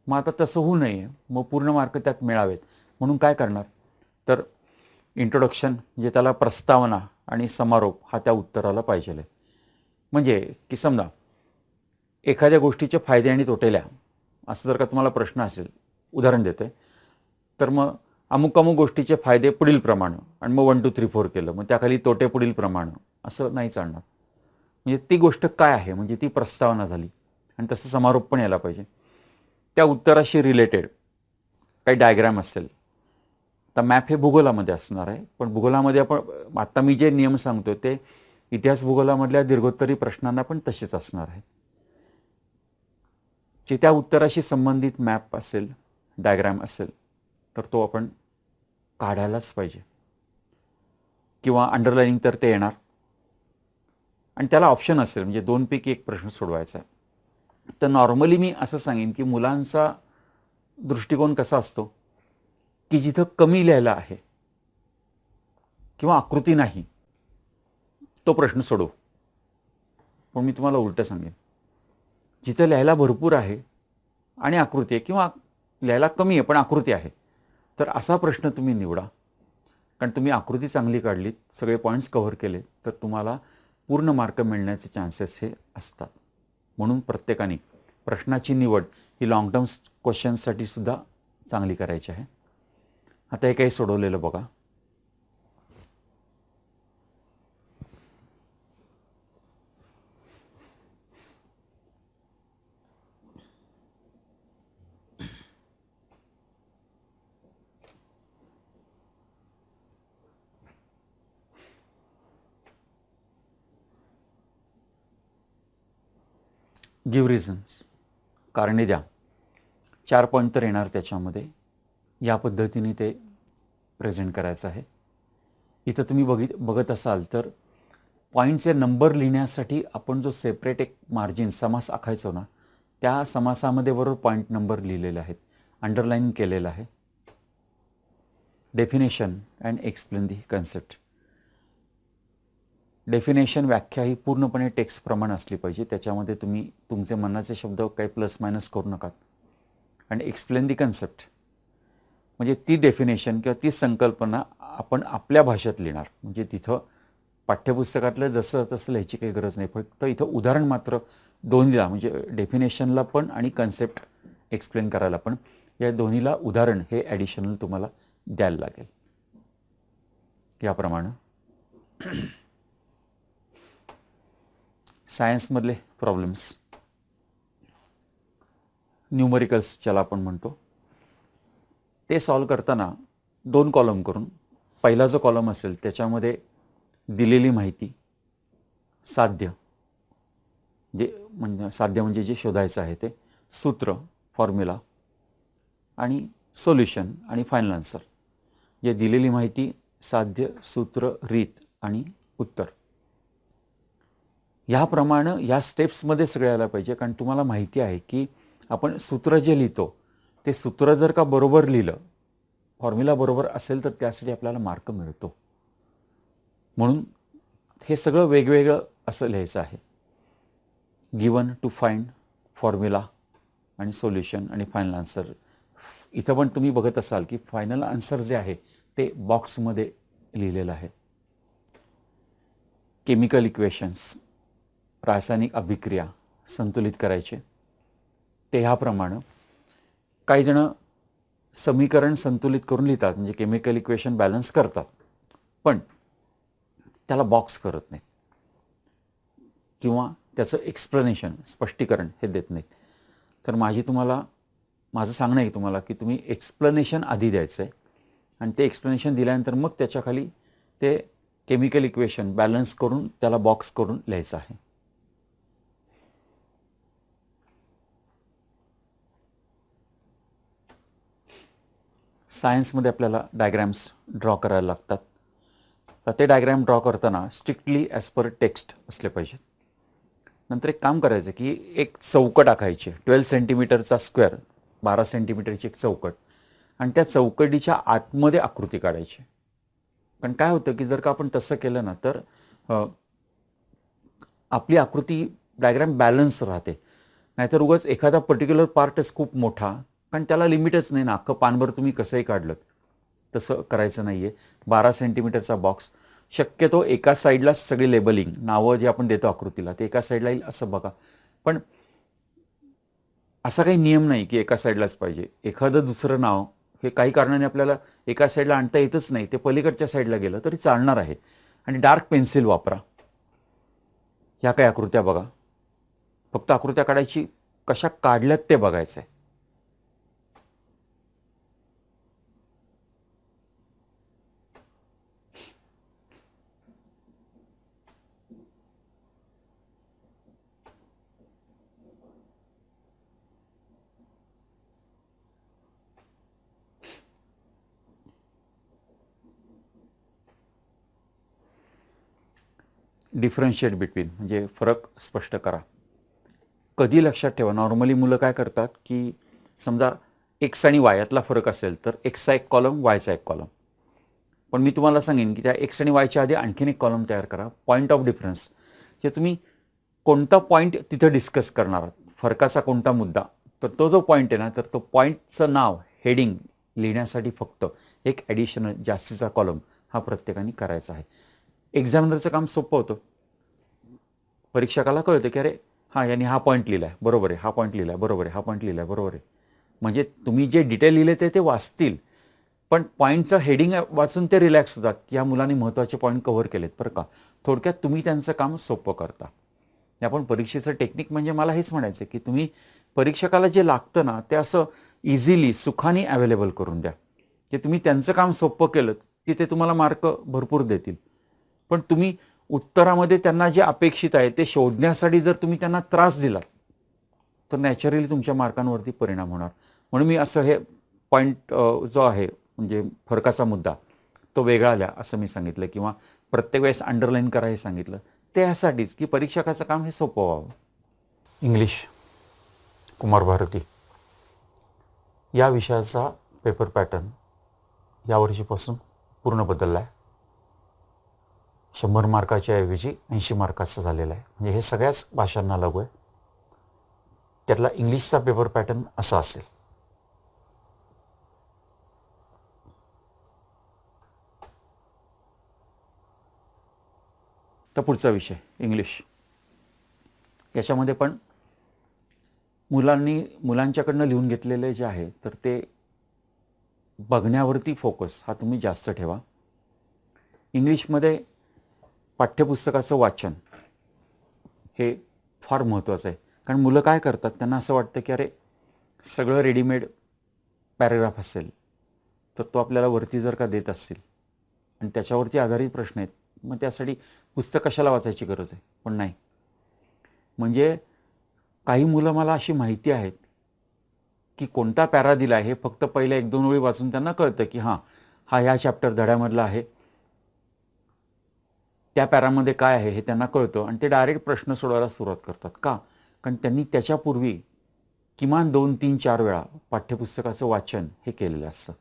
मग आता तसं होऊ नये, मग पूर्ण मार्क त्यात मिळावेत म्हणून काय करणार, तर इंट्रोडक्शन म्हणजे त्याला प्रस्तावना आणि समारोप हा त्या उत्तराला पाहिजे. म्हणजे की समजा एखाद्या गोष्टीचे फायदे आणि तोटे असं जर का तुम्हाला प्रश्न असेल, उदाहरण देतोय, तर मग अमुक अमुक गोष्टीचे फायदे पुढील प्रमाणे आणि मग 1 2 3 4 केलं, मग त्याखाली तोटे पुढील प्रमाणे, असं नाही चालणार. म्हणजे ती गोष्ट काय आहे म्हणजे ती प्रस्तावना झाली आणि तसं समारोप पण यायला पाहिजे. त्या उत्तराशी रिलेटेड काही डायग्राम असेल. तर मॅप हे भूगोलामध्ये असणार आहे, पण भूगोलामध्ये आपण आता मी जे नियम सांगतो ते इतिहास भूगोलामधल्या दीर्घोत्तरी प्रश्नांना पण तसेच असणार आहे. जे त्या उत्तराशी संबंधित मॅप असेल, डायग्राम असेल तर तो आपण काढायलाच पाहिजे किंवा अंडरलाइनिंग तर ते येणार आणि त्याला ऑप्शन असेल म्हणजे 2 पैकी 1 प्रश्न सोडवायचा आहे. तर नॉर्मली मी असं सांगेन की मुलांचा दृष्टिकोन कसा असतो की जिथं कमी लिहायला आहे किंवा आकृती नाही तो प्रश्न सोडव. पण मी तुम्हाला उलटं सांगेन, जिथं लिहायला भरपूर आहे आणि आकृती आहे किंवा लिहायला कमी आहे पण आकृती आहे, तर असा प्रश्न तुम्ही निवडा. कारण तुम्ही आकृती चांगली काढलीत, सगळे पॉईंट्स कव्हर केले तर तुम्हाला पूर्ण मार्क मिळण्याचे चान्सेस हे असतात. म्हणून प्रत्येकाने प्रश्नाची निवड ही लॉंग टर्म क्वेश्चन्ससाठी सुद्धा चांगली करायची आहे. आता हे काही सोडवलेलं बघा. गिव्ह रिझन्स, कारणे द्या. 4 पॉईंट तर येणार त्याच्यामध्ये. या पद्धतीने ते प्रेझेंट करायचं आहे. इथं तुम्ही बघत असाल तर पॉईंटचे नंबर लिहिण्यासाठी आपण जो सेपरेट एक मार्जिन समास आखायचो ना, त्या समासामध्ये बरोबर पॉईंट नंबर लिहिलेले आहेत, अंडरलाईन केलेलं आहे. Definition and explain the concept. Definition, व्याख्या ही पूर्णपणे टेक्स्टप्रमाणे असली पाहिजे. त्याच्यामध्ये तुम्ही तुमचे मनाचे शब्द काही प्लस मायनस करू नका. आणि एक्सप्लेन दी कन्सेप्ट म्हणजे ती डेफिनेशन किंवा ती संकल्पना आपण आपल्या भाषेत लिहिणार. म्हणजे तिथं पाठ्यपुस्तकातलं जसं तसं लिहायची काही गरज नाही. फक्त इथं उदाहरण मात्र दोन्हीला, म्हणजे डेफिनेशनला पण आणि कन्सेप्ट एक्सप्लेन करायला पण, या दोन्हीला उदाहरण हे ॲडिशनल तुम्हाला द्यायला लागेल. याप्रमाणे सायन्समधले प्रॉब्लेम्स, न्यूमरिकल्स ज्याला आपण म्हणतो, ते सॉल्व करताना 2 कॉलम करून, पहिला जो कॉलम असेल त्याच्यामध्ये दिलेली माहिती, साध्य म्हणजे जे शोधायचं आहे ते, सूत्र फॉर्म्युला, आणि सोल्युशन आणि फायनल आन्सर. जे दिलेली माहिती, साध्य, सूत्र, रीत आणि उत्तर. ह्याप्रमाणे या स्टेप्समध्ये सगळं यायला पाहिजे. कारण तुम्हाला माहिती आहे की आपण सूत्र जे लिहितो ते सूत्र जर का बरोबर लिहिलं, फॉर्म्युला बरोबर असेल तर त्यासाठी आपल्याला मार्क मिळतो. म्हणून हे सगळं वेगवेगळं असं लिहायचं आहे. गिवन, टू फाइंड, फॉर्म्युला आणि सोल्युशन आणि फायनल आन्सर. इथं पण तुम्ही बघत असाल की फायनल आन्सर जे आहे ते बॉक्समध्ये लिहिलेलं आहे. केमिकल इक्वेशन्स, रासायनिक अभिक्रिया संतुलित करायचे ते ह्याप्रमाणे. काही जण समीकरण संतुलित करून लिहितात, म्हणजे केमिकल इक्वेशन बॅलन्स करतात, पण त्याला बॉक्स करत नाही किंवा त्याचं एक्सप्लेनेशन, स्पष्टीकरण हे देत नाहीत. तर माझं सांगणं आहे तुम्हाला की तुम्ही एक्सप्लेनेशन आधी द्यायचं आहे आणि ते एक्सप्लेनेशन दिल्यानंतर मग त्याच्याखाली ते केमिकल इक्वेशन बॅलन्स करून त्याला बॉक्स करून लिहायचं आहे. सायन्समध्ये आपल्याला डायग्रॅम्स ड्रॉ करायला लागतात. तर ते डायग्रॅम ड्रॉ करताना स्ट्रिक्टली ॲज पर टेक्स्ट असले पाहिजेत. नंतर एक काम करायचं की एक चौकट आखायची, 12 सेंटीमीटरचा स्क्वेअर, 12 सेंटीमीटरची एक चौकट, आणि त्या चौकटीच्या आतमध्ये आकृती काढायची. पण काय होतं की जर का आपण तसं केलं ना तर आपली आकृती डायग्रॅम बॅलन्स राहते. नाहीतर उगाच एखादा पर्टिक्युलर पार्टच खूप मोठा, कारण त्याला लिमिटच नाही ना, अख्खं पानभर तुम्ही कसंही काढलं. तसं करायचं नाही आहे. 12 सेंटीमीटरचा बॉक्स, शक्यतो एका साईडलाच सगळी लेबलिंग, नावं जे आपण देतो आकृतीला ते एका साईडला येईल असं बघा. पण असा काही नियम नाही की एका साईडलाच पाहिजे. एखादं दुसरं नाव हे काही कारणाने आपल्याला एका साईडला आणता येतच नाही, ते पलीकडच्या साईडला गेलं तरी चालणार आहे. आणि डार्क पेन्सिल वापरा. ह्या काही आकृत्या बघा, फक्त आकृत्या काढायची, कशा काढल्यात ते बघायचं आहे. डिफरन्शिएट बिटवीन म्हणजे फरक स्पष्ट करा. कधी लक्षात ठेवा, नॉर्मली मुलं काय करतात की समजा एक्स आणि वाय यातला फरक असेल तर एक्सचा एक कॉलम, वायचा एक कॉलम. पण मी तुम्हाला सांगेन की त्या एक्स आणि वायच्या आधी आणखीन एक कॉलम तयार करा, पॉईंट ऑफ डिफरन्स. जे तुम्ही कोणता पॉईंट तिथं डिस्कस करणार आहात, फरकाचा कोणता मुद्दा, तर तो जो पॉईंट आहे ना, तर तो पॉईंटचं नाव, हेडिंग लिहिण्यासाठी फक्त एक ॲडिशनल जास्तीचा कॉलम हा प्रत्येकाने करायचा आहे. एक्झामिनरचं काम सोपं होतं. परीक्षकाला कळतं की अरे हां, यांनी हा पॉईंट लिहिला आहे, बरोबर आहे, हा पॉईंट लिहिला आहे, बरोबर आहे, हा पॉईंट लिहिला आहे, बरोबर आहे. म्हणजे तुम्ही जे डिटेल लिहिले ते वाचतील, पण पॉईंटचं हेडिंग वाचून ते रिलॅक्स होतात की ह्या मुलांनी महत्त्वाचे पॉईंट कव्हर केलेत बरं का. थोडक्यात तुम्ही त्यांचं काम सोपं करता. आपण परीक्षेचं टेक्निक म्हणजे मला हेच म्हणायचं की तुम्ही परीक्षकाला जे लागतं ना ते असं इझिली, सुखाने अवेलेबल करून द्या, की तुम्ही त्यांचं काम सोपं केलं की ते तुम्हाला मार्क भरपूर देतील. पण तुम्ही उत्तरामध्ये त्यांना जे अपेक्षित आहे ते शोधण्यासाठी जर तुम्ही त्यांना त्रास दिलात तर नॅचरली तुमच्या मार्कांवरती परिणाम होणार. म्हणून मी असं हे पॉईंट जो आहे म्हणजे फरकाचा मुद्दा तो वेगळा आला असं मी सांगितलं, किंवा प्रत्येक वेळेस अंडरलाईन करा हे सांगितलं, ते ह्यासाठीच की परीक्षकाचं काम हे सोपं व्हावं. इंग्लिश कुमार भारती या विषयाचा पेपर पॅटर्न यावर्षीपासून पूर्ण बदलला आहे. 100 मार्काच्या ऐवजी 80 मार्काचा झालेला आहे. म्हणजे हे सगळ्याच भाषांना लागू आहे. त्यातला इंग्लिशचा पेपर पॅटर्न असा असेल. तर पुढचा विषय इंग्लिश. याच्यामध्ये पण मुलांच्याकडनं लिहून घेतलेले जे आहे तर ते बघण्यावरती फोकस हा तुम्ही जास्त ठेवा. इंग्लिशमध्ये पाठ्यपुस्तकाचं वाचन हे फार महत्त्वाचं आहे. कारण मुलं काय करतात, त्यांना असं वाटतं की अरे सगळं रेडीमेड पॅरेग्राफ असेल तर तो आपल्याला वरती जर का देत असतील आणि त्याच्यावरती आधारित प्रश्न आहेत, मग त्यासाठी पुस्तक कशाला वाचायची गरज आहे. पण नाही, म्हणजे काही मुलं मला अशी माहिती आहेत की कोणता पॅरा दिला आहे हे फक्त पहिल्या 1-2 ओळी वाचून त्यांना कळतं की हां हा ह्या चॅप्टर धड्यामधला आहे, त्या पॅरामध्ये काय आहे हे त्यांना कळतं आणि ते डायरेक्ट प्रश्न सोडवायला सुरुवात करतात. का? कारण त्यांनी त्याच्यापूर्वी किमान 2-3-4 वेळा पाठ्यपुस्तकाचं वाचन हे केलेलं असतं.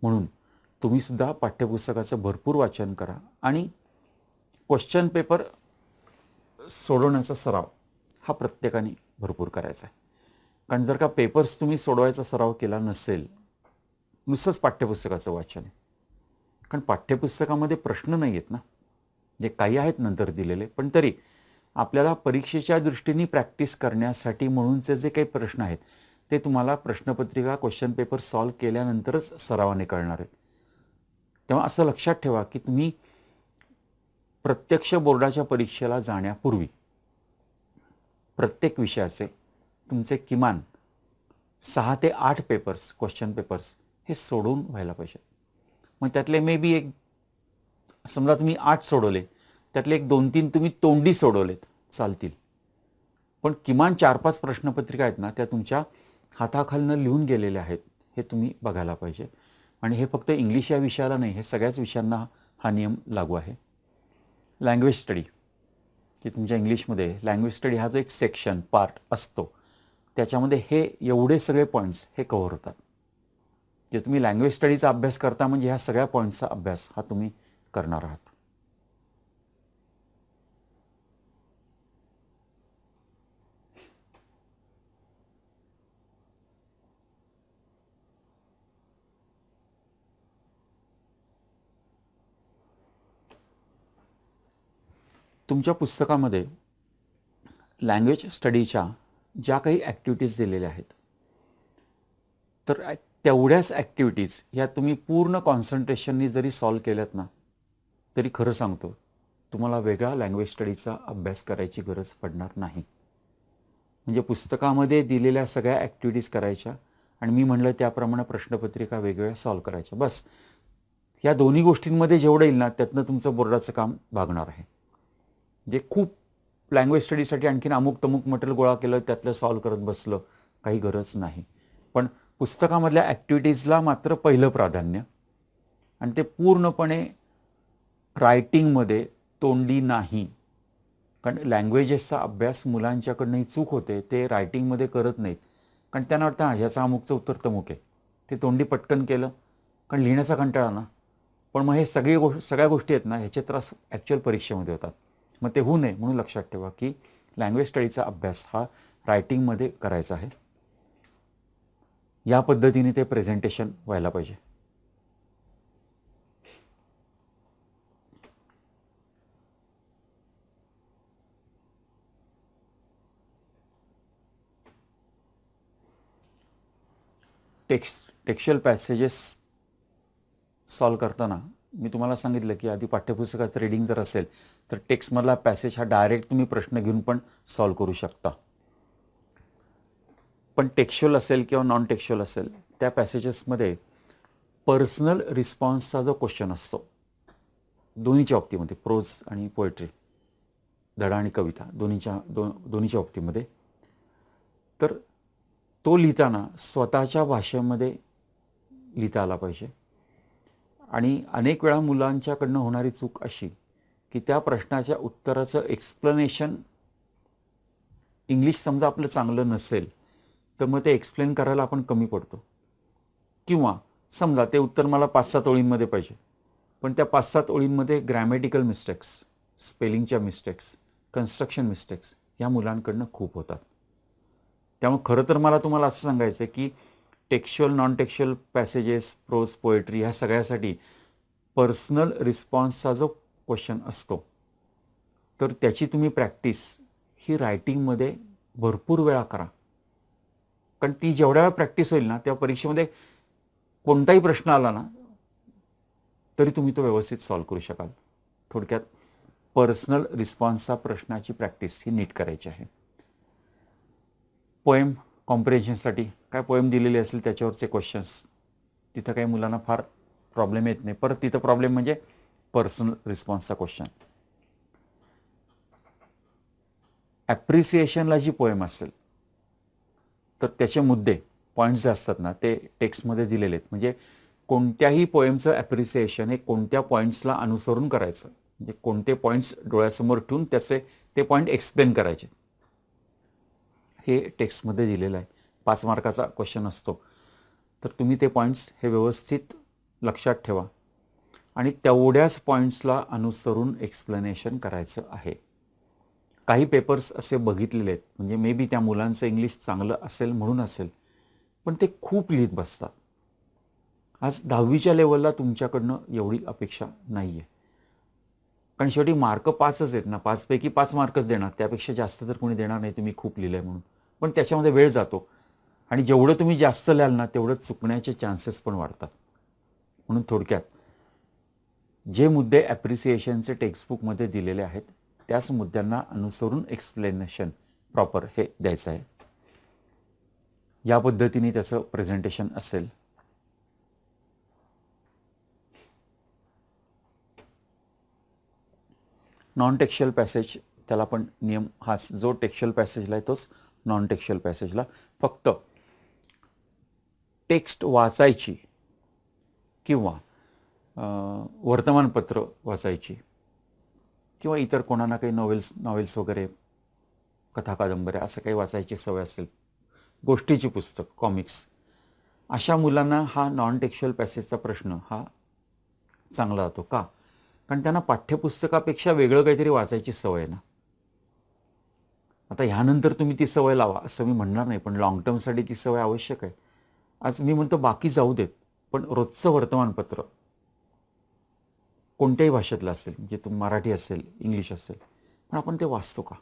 म्हणून तुम्ही सुद्धा पाठ्यपुस्तकाचं भरपूर वाचन करा आणि क्वेश्चन पेपर सोडवण्याचा सराव हा प्रत्येकाने भरपूर करायचा आहे. कारण जर का पेपर्स तुम्ही सोडवायचा सराव केला नसेल, नुसतंच पाठ्यपुस्तकाचं वाचन आहे, कारण पाठ्यपुस्तकामध्ये प्रश्न नाही आहेत ना, जे काही आहेत नंतर दिलेले, पण तरी आपल्याला परीक्षेच्या दृष्टीने प्रॅक्टिस करण्यासाठी म्हणूनचे जे काही प्रश्न आहेत ते तुम्हाला प्रश्नपत्रिका क्वेश्चन पेपर सॉल्व केल्यानंतरच सरावाने कळणार आहेत. तेव्हा असं लक्षात ठेवा की तुम्ही प्रत्यक्ष बोर्डाच्या परीक्षेला जाण्यापूर्वी प्रत्येक विषयाचे तुमचे किमान 6 ते 8 पेपर्स क्वेश्चन पेपर्स हे सोडून व्हायला पाहिजेत. मग त्यातले मे बी एक समजा तुम्ही 8 सोडवले, त्यातले एक 2-3 तुम्ही तोंडी सोडवलेत चालतील, पण किमान 4-5 प्रश्नपत्रिका आहेत ना त्या तुमच्या हाताखालनं लिहून गेलेल्या आहेत हे तुम्ही बघायला पाहिजे. आणि हे फक्त इंग्लिश या विषयाला नाही, हे सगळ्याच विषयांना हा नियम लागू आहे. लँग्वेज स्टडी की तुमच्या इंग्लिशमध्ये लँग्वेज स्टडी हा जो एक सेक्शन पार्ट असतो त्याच्यामध्ये हे एवढे सगळे पॉईंट्स हे कव्हर होतात. जे तुम्ही लँग्वेज स्टडीचा अभ्यास करता म्हणजे ह्या सगळ्या पॉईंट्सचा अभ्यास हा तुम्ही करणार आहात. तुमच्या पुस्तकामध्ये लँग्वेज स्टडीच्या ज्या काही ॲक्टिव्हिटीज दिलेल्या आहेत तर तेवढ्याच ॲक्टिव्हिटीज ह्या तुम्ही पूर्ण कॉन्सन्ट्रेशननी जरी सॉल्व केल्यात ना तरी खरं सांगतो तुम्हाला वेगळा लँग्वेज स्टडीचा अभ्यास करायची गरज पडणार नाही. म्हणजे पुस्तकामध्ये दिलेल्या सगळ्या ॲक्टिव्हिटीज करायच्या आणि मी म्हणलं त्याप्रमाणे प्रश्नपत्रिका वेगवेगळ्या सॉल्व करायच्या. बस या दोन्ही गोष्टींमध्ये जेवढं येईल ना त्यातनं तुमचं बोर्डाचं काम भागणार आहे. जे खूप लँग्वेज स्टडीसाठी आणखीन अमुक तमुक मटेरियल गोळा केलं त्यातलं सॉल्व करत बसलं काही गरज नाही. पण पुस्तकामधल्या ॲक्टिव्हिटीजला मात्र पहिलं प्राधान्य आणि ते पूर्णपणे रायटिंगमध्ये तोंडी नाही. कारण लँग्वेजेसचा अभ्यास मुलांच्याकडनंही चूक होते, ते रायटिंगमध्ये करत नाहीत. कारण त्यांना वाटतं हां ह्याचा अमुकचं उत्तर तमुक आहे, ते तोंडी पटकन केलं कारण लिहिण्याचा कंटाळा ना. पण मग हे सगळ्या गोष्टी आहेत ना ह्याचे त्रास ॲक्च्युअल परीक्षेमध्ये होतात. मग ते होऊ नये म्हणून लक्षात ठेवा की लँग्वेज स्टडीचा अभ्यास हा रायटिंगमध्ये करायचा आहे. या पद्धतीने ते प्रेझेंटेशन व्हायला पाहिजे. टेक्स्च्युअल पॅसेजेस सॉल्व करताना मी तुम्हाला सांगितलं की आधी पाठ्यपुस्तकाचं रीडिंग जर असेल तर टेक्स्टमधला पॅसेज हा डायरेक्ट तुम्ही प्रश्न घेऊन पण सॉल्व करू शकता. पण टेक्स्च्युअल असेल किंवा नॉन टेक्स्च्युअल असेल त्या पॅसेजेसमध्ये पर्सनल रिस्पॉन्सचा जो क्वेश्चन असतो दोन्हीच्या बाबतीमध्ये प्रोज आणि पोएट्री धडा आणि कविता दोन्हीच्या बाबतीमध्ये तर तो लिहिताना स्वतःच्या भाषेमध्ये लिहिता आला पाहिजे. आणि अनेक वेळा मुलांच्याकडनं होणारी चूक अशी की त्या प्रश्नाच्या उत्तराचं एक्सप्लेनेशन इंग्लिश समजा आपलं चांगलं नसेल तर मग ते एक्सप्लेन करायला आपण कमी पडतो. किंवा समजा ते उत्तर मला 5-7 ओळींमध्ये पाहिजे, पण त्या 5-7 ओळींमध्ये ग्रॅमॅटिकल मिस्टेक्स, स्पेलिंगच्या मिस्टेक्स, कन्स्ट्रक्शन मिस्टेक्स या मुलांकडनं खूप होतात. त्यामुळे खरं तर मला तुम्हाला असं सांगायचं आहे की textual, non textual passages, prose, poetry ह्या सगळ्यासाठी पर्सनल रिस्पॉन्सचा जो क्वेश्चन असतो तर त्याची तुम्ही प्रॅक्टिस ही रायटिंगमध्ये भरपूर वेळा करा. कारण ती जेवढ्या वेळा प्रॅक्टिस होईल ना तेव्हा परीक्षेमध्ये कोणताही प्रश्न आला ना तरी तुम्ही तो व्यवस्थित सॉल्व्ह करू शकाल. थोडक्यात पर्सनल रिस्पॉन्सचा प्रश्नाची प्रॅक्टिस ही नीट करायची आहे. पोएम कॉम्प्रिहेन्शनसाठी काय पोएम दिलेली असेल त्याच्यावरचे क्वेश्चन्स, तिथं काही मुलांना फार प्रॉब्लेम येत नाही. परत तिथं प्रॉब्लेम म्हणजे पर्सनल रिस्पॉन्सचा क्वेश्चन. ॲप्रिसिएशनला जी पोएम असेल तर त्याचे मुद्दे, पॉईंट्स जे असतात ना ते टेक्स्टमध्ये दिलेले आहेत. म्हणजे कोणत्याही पोएमचं ॲप्रिसिएशन हे कोणत्या पॉईंट्सला अनुसरून करायचं, म्हणजे कोणते पॉईंट्स डोळ्यासमोर ठेवून त्याचे ते पॉईंट एक्सप्लेन करायचे, हे टेक्स्टमध्ये दिलेलं आहे. 5 मार्काचा क्वेश्चन असतो. तर तुम्ही ते पॉईंट्स हे व्यवस्थित लक्षात ठेवा आणि तेवढ्याच पॉईंट्सला अनुसरून एक्सप्लेनेशन करायचं आहे. काही पेपर्स असे बघितलेले आहेत, म्हणजे मे बी त्या मुलांचं इंग्लिश चांगलं असेल म्हणून असेल, पण ते खूप लिहित बसतात. आज 10वीच्या लेवलला तुमच्याकडनं एवढी अपेक्षा नाही आहे. कारण शेवटी मार्क 5च आहेत ना, 5 पैकी 5 मार्कच देणार, त्यापेक्षा जास्त तर कोणी देणार नाही तुम्ही खूप लिहिलं आहे म्हणून. पण त्याच्यामध्ये वेळ जातो आणि जेवढं तुम्ही जास्त लिहाल ना तेवढं चुकण्याचे चान्सेस पण वाढतात. म्हणून थोडक्यात जे मुद्दे ॲप्रिसिएशनचे टेक्स्टबुकमध्ये दिलेले आहेत त्याच मुद्द्यांना अनुसरून एक्सप्लेनेशन प्रॉपर हे द्यायचं आहे. या पद्धतीने त्याचं प्रेझेंटेशन असेल. नॉन टेक्स्च्युअल पॅसेज, त्याला पण नियम हाच, जो टेक्स्च्युअल पॅसेजला आहे तोच नॉन टेक्स्च्युअल पॅसेजला. फक्त टेक्स्ट वाचायची किंवा वर्तमानपत्र वाचायची किंवा इतर कोणाला काही नॉवेल्स वगैरे, कथा कादंबऱ्या असं काही वाचायची सवय असेल, गोष्टीची पुस्तक, कॉमिक्स, अशा मुलांना हा नॉन टेक्स्च्युअल पॅसेजचा प्रश्न हा चांगला जातो. का? कारण त्यांना पाठ्यपुस्तकापेक्षा वेगळं काहीतरी वाचायची सवय आहे ना. आता ह्यानंतर तुम्ही ती सवय लावा असं मी म्हणणार नाही, पण लॉंग टर्मसाठी ती सवय आवश्यक आहे. आज मी म्हणतो बाकी जाऊ देत, पण रोजचं वर्तमानपत्र कोणत्याही भाषेतलं असेल, म्हणजे तुम्ही मराठी असेल, इंग्लिश असेल, पण आपण ते वाचतो का?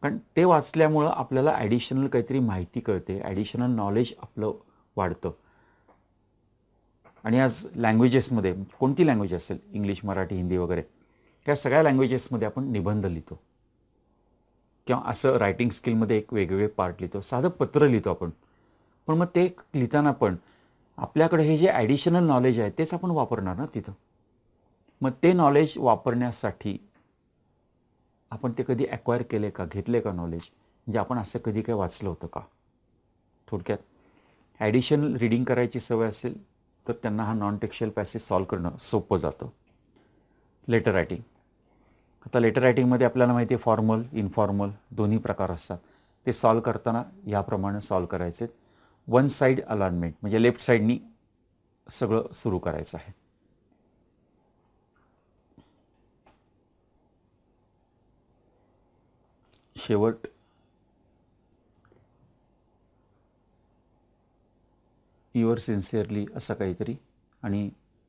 कारण ते वाचल्यामुळं आपल्याला ॲडिशनल काहीतरी माहिती कळते, ॲडिशनल नॉलेज आपलं वाढतं. आणि आज लँग्वेजेसमध्ये कोणती लँग्वेज असेल, इंग्लिश, मराठी, हिंदी वगैरे, त्या सगळ्या लँग्वेजेसमध्ये आपण निबंध लिहितो किंवा असं रायटिंग स्किलमध्ये एक वेगवेगळे पार्ट लिहितो, साधं पत्र लिहितो आपण. पण मग ते लिहिताना पण आपल्याकडे हे जे ॲडिशनल नॉलेज आहे तेच आपण वापरणार ना तिथं. मग ते नॉलेज वापरण्यासाठी आपण ते कधी ॲक्वायर केले का, घेतले का नॉलेज, म्हणजे आपण असं कधी काही वाचलं होतं का? थोडक्यात ॲडिशनल रीडिंग करायची सवय असेल तर त्यांना हा नॉन टेक्स्च्युअल पॅसेज सॉल्व करणं सोपं जातं. लेटर रायटिंग, आता लेटर रायटिंगमध्ये आपल्याला माहिती आहे फॉर्मल, इनफॉर्मल दोन्ही प्रकार असतात. ते सॉल्व करताना याप्रमाणे सॉल्व करायचे. 1 साईड अलाइनमेंट, म्हणजे लेफ्ट साईडनी सगळं सुरू करायचं आहे. शेवट युअर सिन्सिअरली असं काहीतरी आणि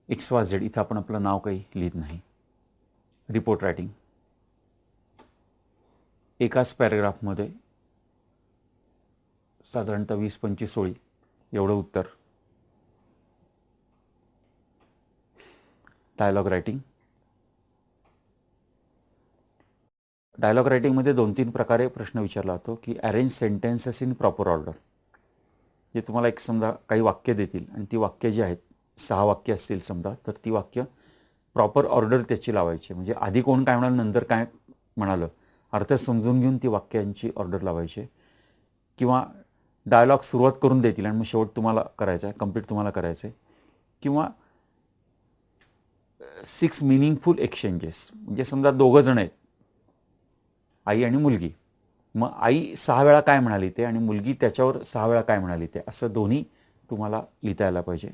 XYZ, इथं आपण आपलं नाव काही लिहित नाही. रिपोर्ट रायटिंग, एकाच पॅरेग्राफमध्ये साधारणतः 20-25 ओळी एवढं उत्तर. डायलॉग रायटिंग, डायलॉग रायटिंगमध्ये 2-3 प्रकारे प्रश्न विचारला जातो की arrange sentences in proper order. जे तुम्हाला एक समजा काही वाक्य देतील आणि ती वाक्य जी आहेत 6 वाक्य असतील समजा, तर ती वाक्य प्रॉपर ऑर्डर त्याची लावायची. म्हणजे आधी कोण काय म्हणाल, नंतर काय म्हणालं, अर्थ समजून घेऊन ती वाक्यांची ऑर्डर लावायची. किंवा डायलॉग सुरुवात करून देतील आणि मग शेवट तुम्हाला करायचं आहे, कंप्लीट तुम्हाला करायचं आहे. किंवा 6 मिनिंगफुल एक्सचेंजेस, म्हणजे समजा दोघं जण आहेत, आई आणि मुलगी. मग आई 6 वेळा काय म्हणाली ते आणि मुलगी त्याच्यावर 6 वेळा काय म्हणाली ते, असं दोन्ही तुम्हाला लिहिता यायला पाहिजे.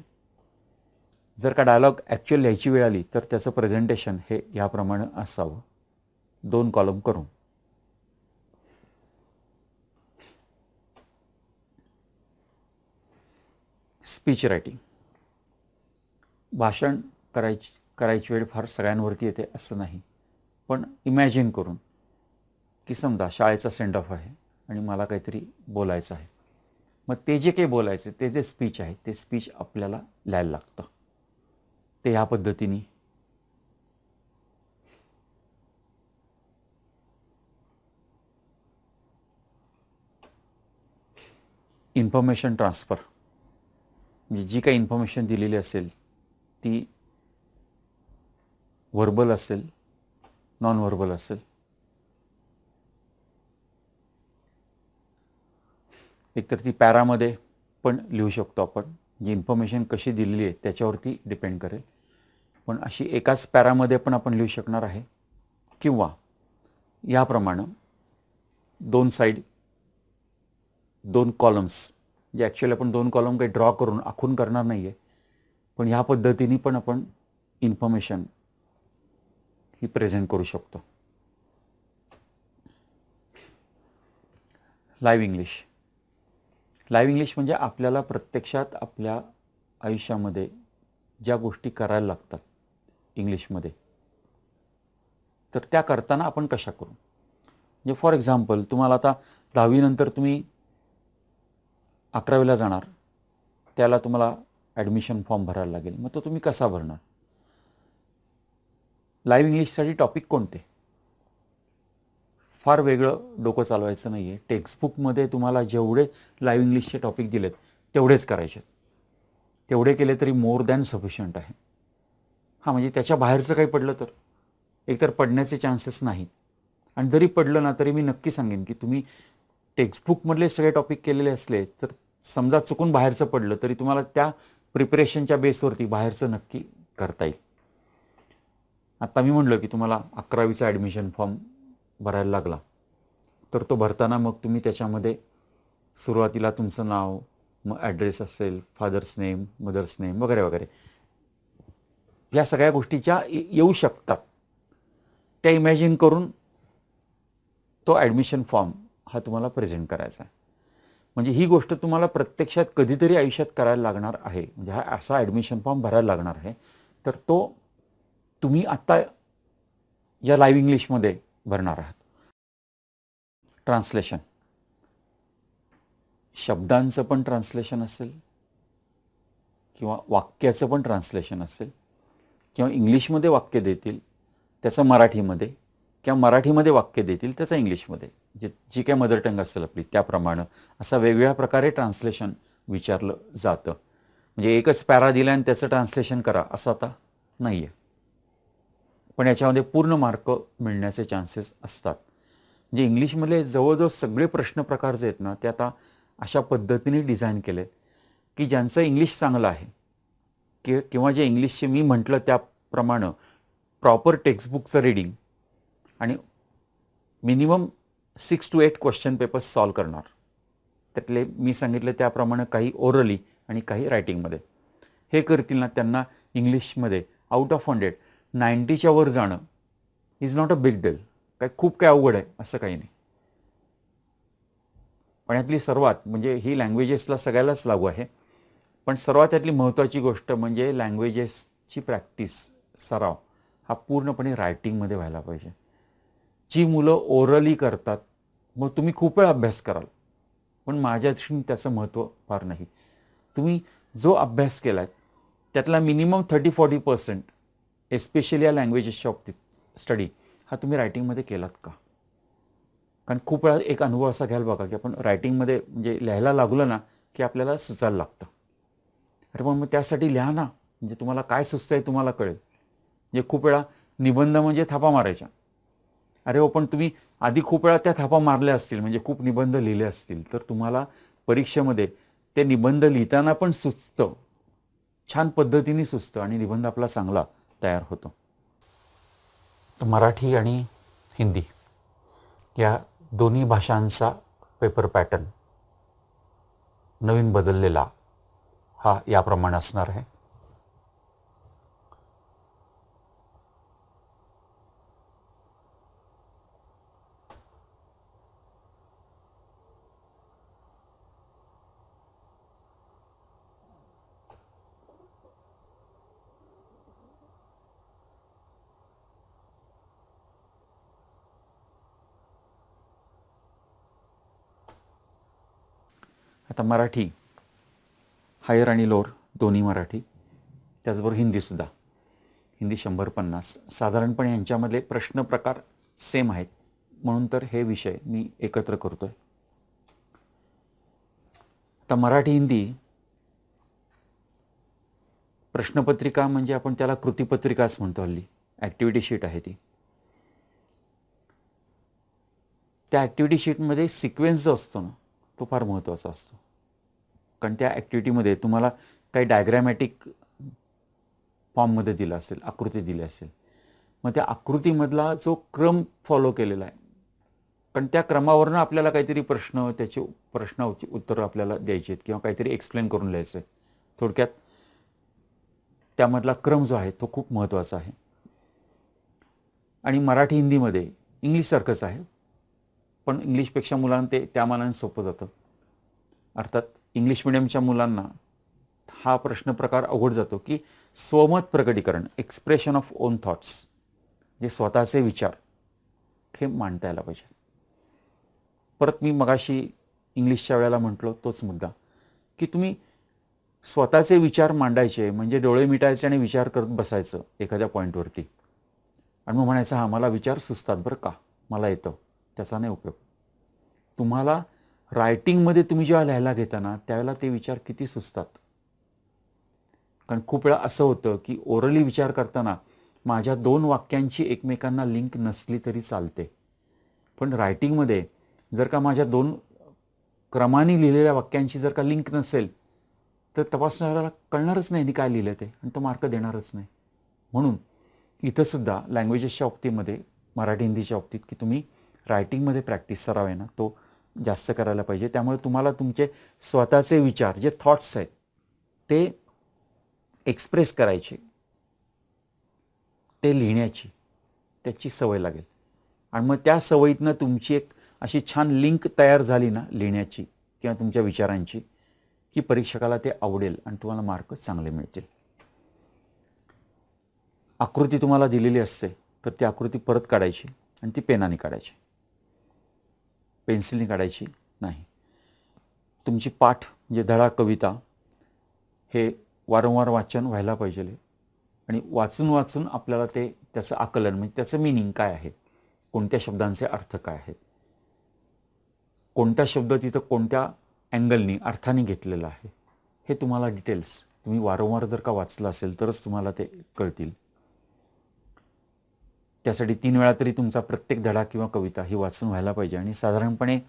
जर का डायलॉग ॲक्च्युअल लिहायची वेळ आली तर त्याचं प्रेझेंटेशन हे याप्रमाणे असावं, 2 कॉलम करून. Speech writing. भाषण करायची वेळ फार सगळ्यांवरती येते असं नाही, पण इमॅजिन करून की समजा शाळेचा सेंड ऑफ आहे आणि मला काहीतरी बोलायचं आहे. मग ते जे काही बोलायचं ते जे स्पीच आहे ते स्पीच आपल्याला लिहायला लागतं. ते ह्या पद्धतीने इन्फॉर्मेशन ट्रान्सफर, म्हणजे जी काही इन्फॉर्मेशन दिलेली असेल ती व्हर्बल असेल, नॉन व्हर्बल असेल. एकतर ती पॅरामध्ये पण लिहू शकतो आपण, जी इन्फॉर्मेशन कशी दिलेली आहे त्याच्यावरती डिपेंड करेल, पण अशी एकाच पॅरामध्ये पण आपण लिहू शकणार आहे. किंवा याप्रमाणे 2 साईड 2 कॉलम्स, जे ॲक्च्युअली आपण 2 कॉलम काही ड्रॉ करून आखून करणार नाही आहे, पण ह्या पद्धतीने पण आपण इन्फॉर्मेशन ही प्रेझेंट करू शकतो. Live English. लाईव्ह इंग्लिश म्हणजे आपल्याला प्रत्यक्षात आपल्या आयुष्यामध्ये ज्या गोष्टी करायला लागतात इंग्लिशमध्ये, तर त्या करताना आपण कशा करू. म्हणजे फॉर एक्झाम्पल, तुम्हाला आता 10वी नंतर तुम्ही 11वीला जाणार, त्याला तुम्हाला ॲडमिशन फॉर्म भरायला लागेल. मग तो तुम्ही कसा भरणार. लाईव्ह इंग्लिशसाठी टॉपिक कोणते, फार वेगळं डोकं चालवायचं नाही आहे. टेक्स्टबुकमध्ये तुम्हाला जेवढे लाईव्ह इंग्लिशचे टॉपिक दिलेत तेवढेच करायचे, तेवढे केले तरी मोर दॅन सफिशियंट आहे. हां, म्हणजे त्याच्या बाहेरचं काही पडलं तर एकतर पडण्याचे चान्सेस नाहीत, आणि जरी पडलं ना तरी मी नक्की सांगेन की तुम्ही टेक्स्टबुकमधले सगळे टॉपिक केलेले असले तर समजा चुकून बाहेरचं पडलं तरी तुम्हाला त्या प्रिपरेशनच्या बेसवरती बाहेरचं नक्की करता येईल. आता मी म्हणलं की तुम्हाला 11वीचा ॲडमिशन फॉर्म भरायला लागला, तर तो भरताना मग तुम्ही त्याच्यामध्ये सुरुवातीला तुमचं नाव, मग ॲड्रेस असेल, फादर्स नेम, मदर्स नेम वगैरे वगैरे, या सगळ्या गोष्टीच्या येऊ शकतात. त्या इमॅजिन करून तो ॲडमिशन फॉर्म हा तुम्हाला प्रेझेंट करायचा आहे. म्हणजे ही गोष्ट तुम्हाला प्रत्यक्षात कधीतरी आयुष्यात करायला लागणार आहे. म्हणजे हा असा ॲडमिशन फॉर्म भरायला लागणार आहे, तर तो तुम्ही आत्ता या लाईव्ह इंग्लिशमध्ये भरणार आहात. ट्रान्सलेशन. शब्दांचं पण ट्रान्सलेशन असेल किंवा वाक्याचं पण ट्रान्सलेशन असेल, किंवा इंग्लिशमध्ये वाक्य देतील त्याचं मराठीमध्ये, किंवा मराठीमध्ये वाक्य देतील त्याचं इंग्लिशमध्ये, जी काय मदर टंग असेल आपली त्याप्रमाणे असा वेगवेगळ्या प्रकारे ट्रान्सलेशन विचारलं जातं. म्हणजे एकच पॅरा दिला आणि त्याचं ट्रान्सलेशन करा असं आता नाही आहे, पण याच्यामध्ये पूर्ण मार्क मिळण्याचे चान्सेस असतात. म्हणजे इंग्लिशमधले जवळजवळ सगळे प्रश्न प्रकार जे आहेत ना ते आता अशा पद्धतीने डिझाईन केले की ज्यांचं इंग्लिश चांगलं आहे किंवा जे इंग्लिशचे मी म्हटलं त्याप्रमाणे प्रॉपर टेक्स्टबुकचं रीडिंग आणि minimum 6 to 8 question papers solve करणार, त्यातले मी सांगितलं त्याप्रमाणे काही ओरली आणि काही रायटिंगमध्ये, हे करतील ना त्यांना इंग्लिशमध्ये आउट ऑफ 100 90च्या वर जाणं is not a big deal. खूप काय अवघड आहे असं काही नाही. पण यातली सर्वात म्हणजे ही लँग्वेजेसला सगळ्यालाच लागू आहे, पण सर्वात यातली महत्त्वाची गोष्ट म्हणजे लँग्वेजेसची प्रॅक्टिस, सराव हा पूर्णपणे रायटिंगमध्ये व्हायला पाहिजे. जी मुलं ओरली करतात मग तुम्ही खूप वेळ अभ्यास कराल, पण माझ्या दृष्टीने त्याचं महत्त्व फार नाही. तुम्ही जो अभ्यास केला आहे त्यातला मिनिमम 30-40% एस्पेशली या लँग्वेजेसच्या बाबतीत स्टडी हा तुम्ही रायटिंगमध्ये केलात का. कारण खूप वेळा एक अनुभव असा घ्यायला बघा की आपण रायटिंगमध्ये म्हणजे लिहायला लागलो ना की आपल्याला सुचायला लागतं. अरे पण मग त्यासाठी लिहा ना, म्हणजे तुम्हाला काय सुचतंय तुम्हाला कळेल. म्हणजे खूप वेळा निबंध म्हणजे थापा मारायच्या. अरे हो पण तुम्ही आधी खूप वेळा त्या थापा मारल्या असतील, म्हणजे खूप निबंध लिहिले असतील, तर तुम्हाला परीक्षेमध्ये ते निबंध लिहिताना पण सुचतं, छान पद्धतीने सुचतं आणि निबंध आपला चांगला तयार होतो. मराठी आणि हिंदी या दोन्ही भाषांचा पेपर पॅटर्न नवीन बदललेला हा याप्रमाणे असणार आहे. आता मराठी हायर आणि लोअर दोन्ही मराठी, त्याचबरोबर हिंदीसुद्धा. हिंदी 150 साधारणपणे यांच्यामधले प्रश्न प्रकार सेम आहेत, म्हणून तर हे विषय मी एकत्र करतोय. आता मराठी हिंदी प्रश्नपत्रिका म्हणजे आपण त्याला कृतीपत्रिकाच म्हणतो हल्ली, ॲक्टिव्हिटी शीट आहे ती. त्या ॲक्टिव्हिटी शीटमध्ये सिक्वेन्स जो असतो ना, तो फार महत्त्वाचा असतो. कारण त्या ॲक्टिव्हिटीमध्ये तुम्हाला काही डायग्रॅमॅटिक फॉर्ममध्ये दिलं असेल, आकृती दिली असेल, मग त्या आकृतीमधला जो क्रम फॉलो केलेला आहे, कारण त्या क्रमावरनं आपल्याला काहीतरी प्रश्न, त्याची प्रश्नाची उत्तरं आपल्याला द्यायची आहेत किंवा काहीतरी एक्सप्लेन करून लिहायचं आहे. थोडक्यात त्यामधला क्रम जो आहे तो खूप महत्त्वाचा आहे. आणि मराठी हिंदीमध्ये इंग्लिशसारखंच आहे, पण इंग्लिशपेक्षा मुलांना ते त्या मानाने सोपं जातं. अर्थात इंग्लिश मिडियमच्या मुलांना हा प्रश्न प्रकार अवघड जातो की स्वमत प्रकटीकरण, एक्सप्रेशन ऑफ ओन थॉट्स, जे स्वतःचे विचार हे मांडता यायला पाहिजे. परत मी मगाशी इंग्लिशच्या वेळेला म्हटलो तोच मुद्दा, की तुम्ही स्वतःचे विचार मांडायचे म्हणजे डोळे मिटायचे आणि विचार करत बसायचं एखाद्या पॉईंटवरती आणि मग म्हणायचं हा मला विचार सुचतात बरं का, मला येतं, त्याचा नाही उपयोग. तुम्हाला रायटिंगमध्ये तुम्ही जेव्हा लिहायला घेता ना, त्यावेळेला ते विचार किती सुचतात. कारण खूप वेळा असं होतं की ओरली विचार करताना माझ्या 2 वाक्यांची एकमेकांना लिंक नसली तरी चालते, पण रायटिंगमध्ये जर का माझ्या 2 क्रमाने लिहिलेल्या वाक्यांची जर का लिंक नसेल तर तपासणाऱ्याला कळणारच नाही काय लिहिलं ते आणि तो मार्क देणारच नाही. म्हणून इथंसुद्धा लँग्वेजेसच्या बाबतीमध्ये, मराठी हिंदीच्या बाबतीत, की तुम्ही रायटिंगमध्ये प्रॅक्टिस सराव आहे ना, तो जास्त करायला पाहिजे. त्यामुळे तुम्हाला तुमचे स्वतःचे विचार जे थॉट्स आहेत ते एक्सप्रेस करायचे, ते लिहिण्याची त्याची सवय लागेल. आणि मग त्या सवयीतनं तुमची एक अशी छान लिंक तयार झाली ना लिहिण्याची किंवा तुमच्या विचारांची, की परीक्षकाला ते आवडेल आणि तुम्हाला मार्क चांगले मिळतील. आकृती तुम्हाला दिलेली असते तर ती आकृती परत काढायची आणि ती पेनाने काढायची, पेन्सिलने काढायची नाही. तुमची पाठ म्हणजे धडा, कविता हे वारंवार वाचन व्हायला पाहिजे आणि वाचून वाचून आपल्याला ते त्याचं आकलन म्हणजे त्याचं मिनिंग काय आहे, कोणत्या शब्दांचे अर्थ काय आहेत, कोणता शब्द तिथं कोणत्या अँगलनी अर्थाने घेतलेला आहे, हे तुम्हाला डिटेल्स तुम्ही वारंवार जर का वाचलं असेल तरच तुम्हाला ते कळतील. त्यासाठी 3 वेळा तरी तुमचा प्रत्येक धडा किंवा कविता ही वाचून व्हायला पाहिजे आणि साधारणपणे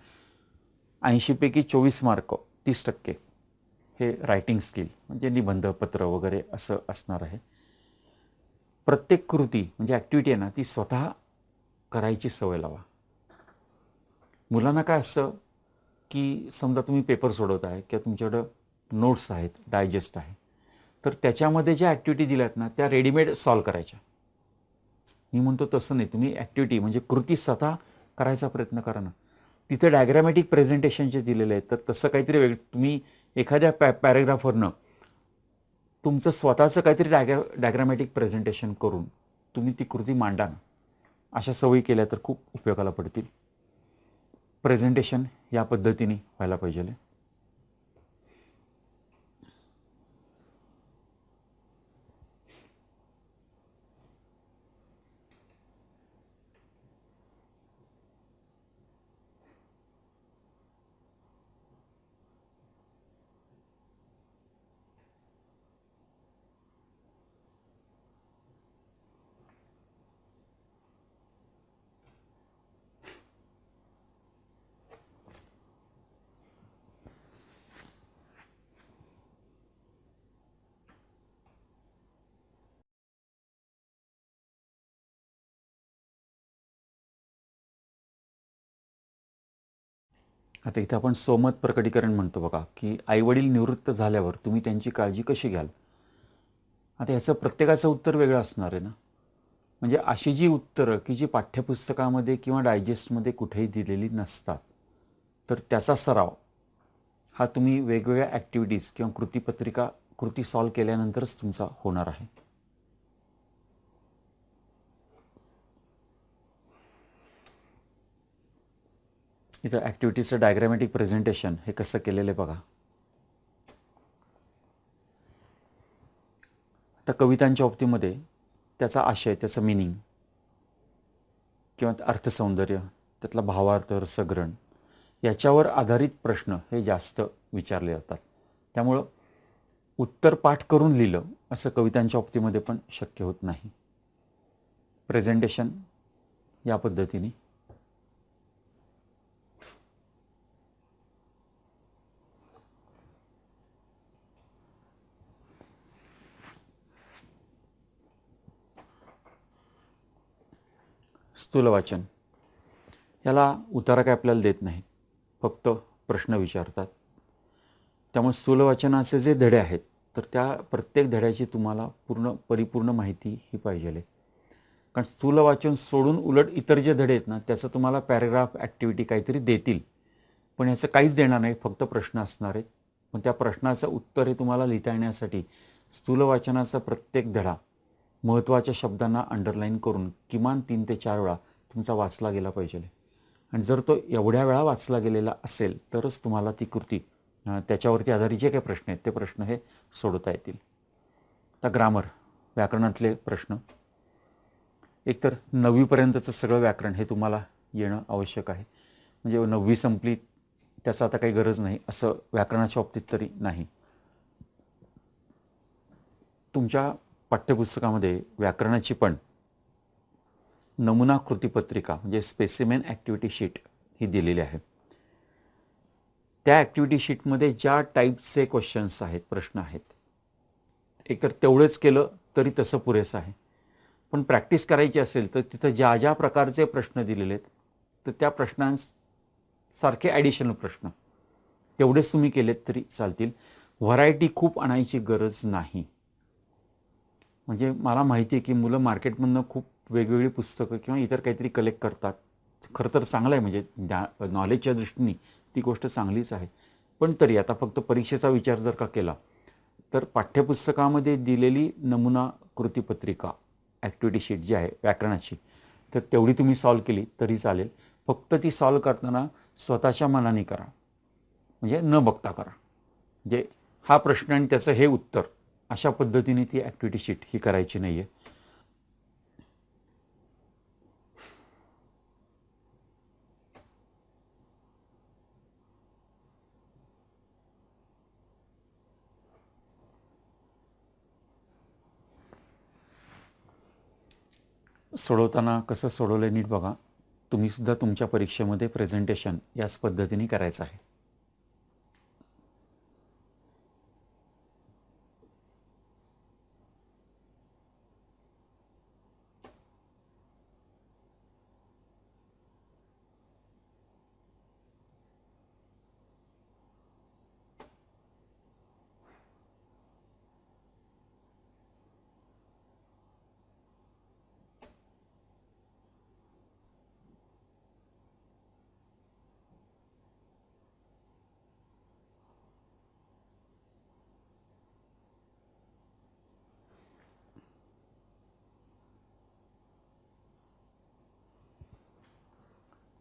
80 पैकी 24 मार्क, 30% हे रायटिंग स्किल म्हणजे निबंध, पत्र वगैरे असं असणार आहे. प्रत्येक कृती म्हणजे ॲक्टिव्हिटी आहे ना, ती स्वतः करायची सवय लावा. मुलांना काय असतं की समजा तुम्ही पेपर सोडवत आहे किंवा तुमच्याकडं नोट्स आहेत, डायजेस्ट आहे, तर त्याच्यामध्ये ज्या ॲक्टिव्हिटी दिल्यात ना त्या रेडीमेड सॉल्व करायच्या. मी म्हणतो तसं नाही, तुम्ही ॲक्टिव्हिटी म्हणजे कृती स्वतः करायचा प्रयत्न करा ना. तिथे डायग्रॅमॅटिक प्रेझेंटेशन जे दिलेले आहेत तर तसं काहीतरी तुम्ही एखाद्या पॅरेग्राफवरनं तुमचं स्वतःचं काहीतरी डायग्रॅमॅटिक प्रेझेंटेशन करून तुम्ही ती कृती मांडा ना. अशा सवयी केल्या तर खूप उपयोगाला पडतील. प्रेझेंटेशन या पद्धतीने व्हायला पाहिजे. आता इथे आपण सोमत प्रकटीकरण म्हणतो बघा, की आईवडील निवृत्त झाल्यावर तुम्ही त्यांची काळजी कशी घ्याल. आता याचं प्रत्येकाचं उत्तर वेगळं असणार आहे ना. म्हणजे अशी जी उत्तरं की जी पाठ्यपुस्तकामध्ये किंवा डायजेस्टमध्ये कुठेही दिलेली नसतात, तर त्याचा सराव हा तुम्ही वेगवेगळ्या ॲक्टिव्हिटीज किंवा कृती सॉल्व केल्यानंतरच तुमचा होणार आहे. इथं ॲक्टिव्हिटीचं डायग्रॅमॅटिक प्रेझेंटेशन हे कसं केलेलं आहे बघा. आता कवितांच्या बाबतीमध्ये त्याचा आशय, त्याचं मिनिंग किंवा अर्थसौंदर्य, त्यातला भावार्थ, रसग्रहण याच्यावर आधारित प्रश्न हे जास्त विचारले जातात. त्यामुळं उत्तर पाठ करून लिहिलं असं कवितांच्या बाबतीमध्ये पण शक्य होत नाही. प्रेझेंटेशन या पद्धतीने स्थूल वाचन याला उतारा काय आपल्याला देत नाही, फक्त प्रश्न विचारतात. त्यामुळे स्थूल वाचनाचे जे धडे आहेत तर त्या प्रत्येक धड्याची तुम्हाला परिपूर्ण माहिती ही पाहिजे आहे. कारण स्थूल वाचन सोडून उलट इतर जे धडे आहेत ना त्याचं तुम्हाला पॅरेग्राफ ॲक्टिव्हिटी काहीतरी देतील, पण याचं काहीच देणार नाही, फक्त प्रश्न असणार आहेत. पण त्या प्रश्नाचं उत्तर हे तुम्हाला लिहिता येण्यासाठी स्थूल वाचनाचा प्रत्येक धडा महत्त्वाच्या शब्दांना अंडरलाईन करून किमान 3 ते 4 वेळा तुमचा वाचला गेला पाहिजे. आणि जर तो एवढ्या वेळा वाचला गेलेला असेल तरच तुम्हाला ती कृती त्याच्यावरती आधारित जे काही प्रश्न आहेत ते प्रश्न हे सोडवता येतील. आता ग्रामर, व्याकरणातले प्रश्न, एकतर 9वीपर्यंतचं सगळं व्याकरण हे तुम्हाला येणं आवश्यक आहे. म्हणजे 9वी संपली त्याचं आता काही गरज नाही असं व्याकरणाच्या बाबतीत तरी नाही. तुमच्या पाठ्यपुस्तकामध्ये व्याकरणाची पण नमुना कृतीपत्रिका म्हणजे स्पेसिमेन ॲक्टिव्हिटी शीट ही दिलेली आहे. त्या ॲक्टिव्हिटी शीटमध्ये ज्या टाईपचे क्वेश्चन्स आहेत, प्रश्न आहेत, एकतर तेवढंच केलं तरी तसं पुरेसं आहे. पण प्रॅक्टिस करायची असेल तर तिथं ज्या ज्या प्रकारचे प्रश्न दिलेले आहेत तर त्या प्रश्नांसारखे ॲडिशनल प्रश्न तेवढेच तुम्ही केलेत तरी चालतील. व्हरायटी खूप आणायची गरज नाही. म्हणजे मला माहिती आहे की मुलं मार्केटमधनं खूप वेगवेगळी पुस्तकं किंवा इतर काहीतरी कलेक्ट करतात. खरं तर चांगलं आहे, म्हणजे नॉलेजच्या दृष्टीने ती गोष्ट चांगलीच आहे. पण तरी आता फक्त परीक्षेचा विचार जर का केला तर पाठ्यपुस्तकामध्ये दिलेली नमुना कृतीपत्रिका ॲक्टिव्हिटी शीट जी आहे व्याकरणाची, तर तेवढी तुम्ही सॉल्व केली तरी चालेल. फक्त ती सॉल्व करताना स्वतःच्या मनाने करा, म्हणजे न बघता करा. म्हणजे हा प्रश्न आणि त्याचं हे उत्तर अशा पद्धतीने ती ॲक्टिव्हिटी शीट ही करायची नाही आहे. सोडवताना कसं सोडवलं नीट बघा. तुम्हीसुद्धा तुमच्या परीक्षेमध्ये प्रेझेंटेशन याच पद्धतीने करायचं आहे.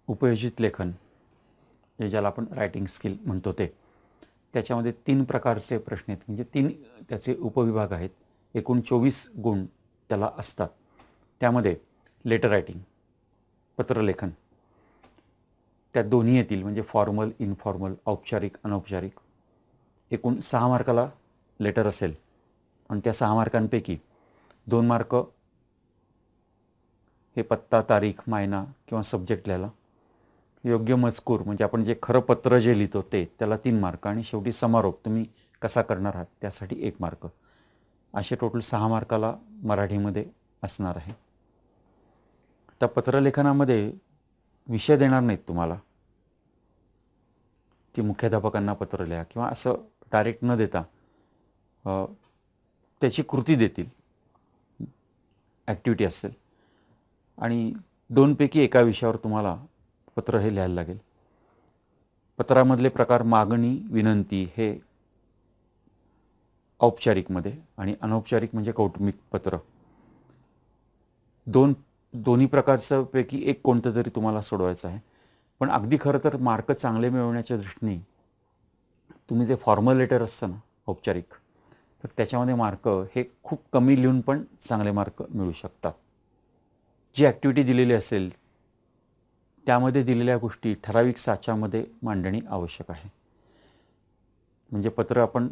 उपयोजित लेखन हे ज्याला आपण रायटिंग स्किल म्हणतो ते, त्याच्यामध्ये 3 प्रकारचे प्रश्न आहेत, म्हणजे 3 त्याचे उपविभाग आहेत. एकूण 24 गुण त्याला असतात. त्यामध्ये लेटर रायटिंग, पत्रलेखन, त्यात दोन्ही येतील, म्हणजे फॉर्मल, इनफॉर्मल, औपचारिक, अनौपचारिक. एकूण 6 मार्काला लेटर असेल आणि त्या 6 मार्कांपैकी 2 मार्क हे पत्ता, तारीख, मायना किंवा सब्जेक्ट लिहायला, योग्य मजकूर म्हणजे आपण जे खरं पत्र जे लिहितो ते, त्याला 3 मार्क, आणि शेवटी समारोप तुम्ही कसा करणार आहात त्यासाठी 1 मार्क. असे टोटल 6 मार्काला मराठीमध्ये असणार आहे. त्या पत्रलेखनामध्ये विषय देणार नाहीत तुम्हाला, की मुख्याध्यापकांना पत्र लिहा किंवा असं डायरेक्ट न देता त्याची कृती देतील, ॲक्टिव्हिटी असेल, आणि 2पैकी एका विषयावर तुम्हाला पत्र हे लिहायला लागेल. पत्रामधले प्रकार मागणी, विनंती हे औपचारिकमध्ये आणि अनौपचारिक म्हणजे कौटुंबिक पत्र. दोन्ही प्रकारचं पैकी एक कोणतं तरी तुम्हाला सोडवायचं आहे. पण अगदी खरं तर मार्क चांगले मिळवण्याच्या दृष्टीने तुम्ही जे फॉर्मल लेटर असतं ना औपचारिक, तर त्याच्यामध्ये मार्क हे खूप कमी लिहून पण चांगले मार्क मिळू शकतात. जी ॲक्टिव्हिटी दिलेली असेल त्यामध्ये दिलेल्या गोष्टी ठराविक साच्यामध्ये मांडणी आवश्यक आहे. म्हणजे पत्र आपण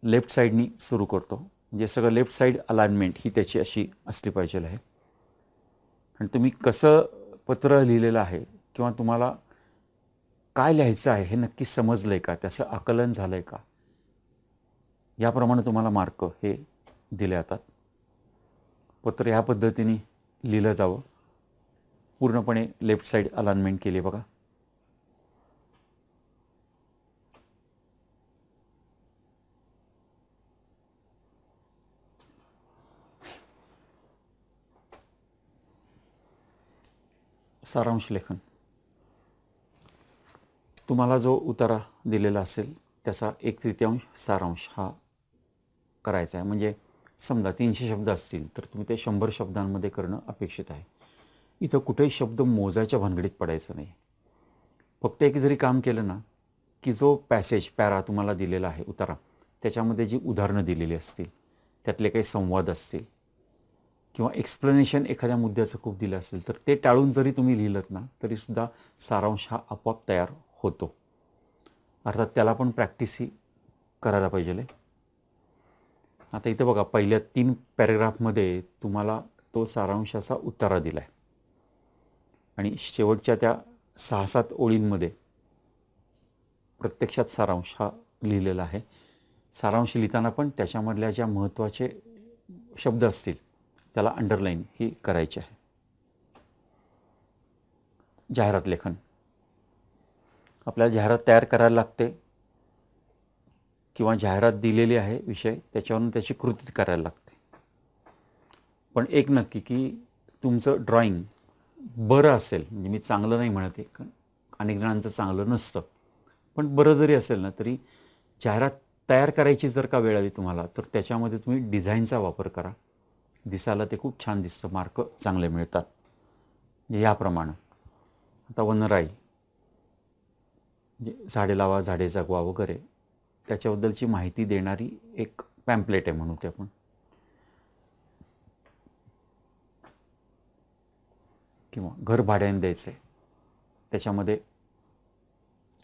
लेफ्ट साईडनी सुरू करतो, म्हणजे सगळं लेफ्ट साईड अलाइनमेंट ही त्याची अशी असली पाहिजे आहे. आणि तुम्ही कसं पत्र लिहिलेलं आहे किंवा तुम्हाला काय लिहायचं आहे हे नक्की समजलं आहे का, त्याचं आकलन झालं आहे का, याप्रमाणे तुम्हाला मार्क हे दिले जातात. पत्र ह्या पद्धतीने लिहिलं जावं. पूर्णपणे लेफ्ट साईड अलाइनमेंट केली बघा. सारांश लेखन. तुम्हाला जो उतारा दिलेला असेल त्याचा 1/3 सारांश हा करायचा आहे. म्हणजे समजा 300 शब्द असतील तर तुम्ही ते 100 शब्दांमध्ये करणं अपेक्षित आहे. इथं कुठेही शब्द मोजायच्या भानगडीत पडायचं नाही. फक्त एक जरी काम केलं ना की जो पॅरा तुम्हाला दिलेला आहे उतारा, त्याच्यामध्ये जी उदाहरणं दिलेली असतील, त्यातले काही संवाद असतील किंवा एक्सप्लेनेशन एखाद्या मुद्द्याचं खूप दिलं असेल तर ते टाळून जरी तुम्ही लिहिलंत ना तरीसुद्धा सारांश हा आपोआप तयार होतो. अर्थात त्याला पण प्रॅक्टिसही करायला पाहिजे. आता इथं बघा, पहिल्या 3 पॅरेग्राफमध्ये तुम्हाला तो सारांशाचा उतारा दिला आहे आणि शेवटच्या त्या 6-7 ओळींमध्ये प्रत्यक्षात सारांश हा लिहिलेला आहे. सारांश लिहिताना पण त्याच्यामधल्या ज्या महत्त्वाचे शब्द असतील त्याला अंडरलाईन ही करायची आहे. जाहिरात लेखन. आपल्याला जाहिरात तयार करायला लागते किंवा जाहिरात दिलेली आहे विषय, त्याच्यावरून त्याची कृती करायला लागते. पण एक नक्की की तुमचं ड्रॉइंग बरं असेल, म्हणजे मी चांगलं नाही म्हणते, अनेक जणांचं चांगलं नसतं, पण बरं जरी असेल ना तरी जाहिरात तयार करायची जर का वेळ आली तुम्हाला तर त्याच्यामध्ये तुम्ही डिझाईनचा वापर करा. दिसायला ते खूप छान दिसतं, मार्क चांगले मिळतात. म्हणजे याप्रमाणे आता वनराई म्हणजे झाडे लावा, झाडे जगवा वगैरे त्याच्याबद्दलची माहिती देणारी एक पॅम्पलेट आहे म्हणू ते आपण. किंवा घर भाड्याने द्यायचं आहे, त्याच्यामध्ये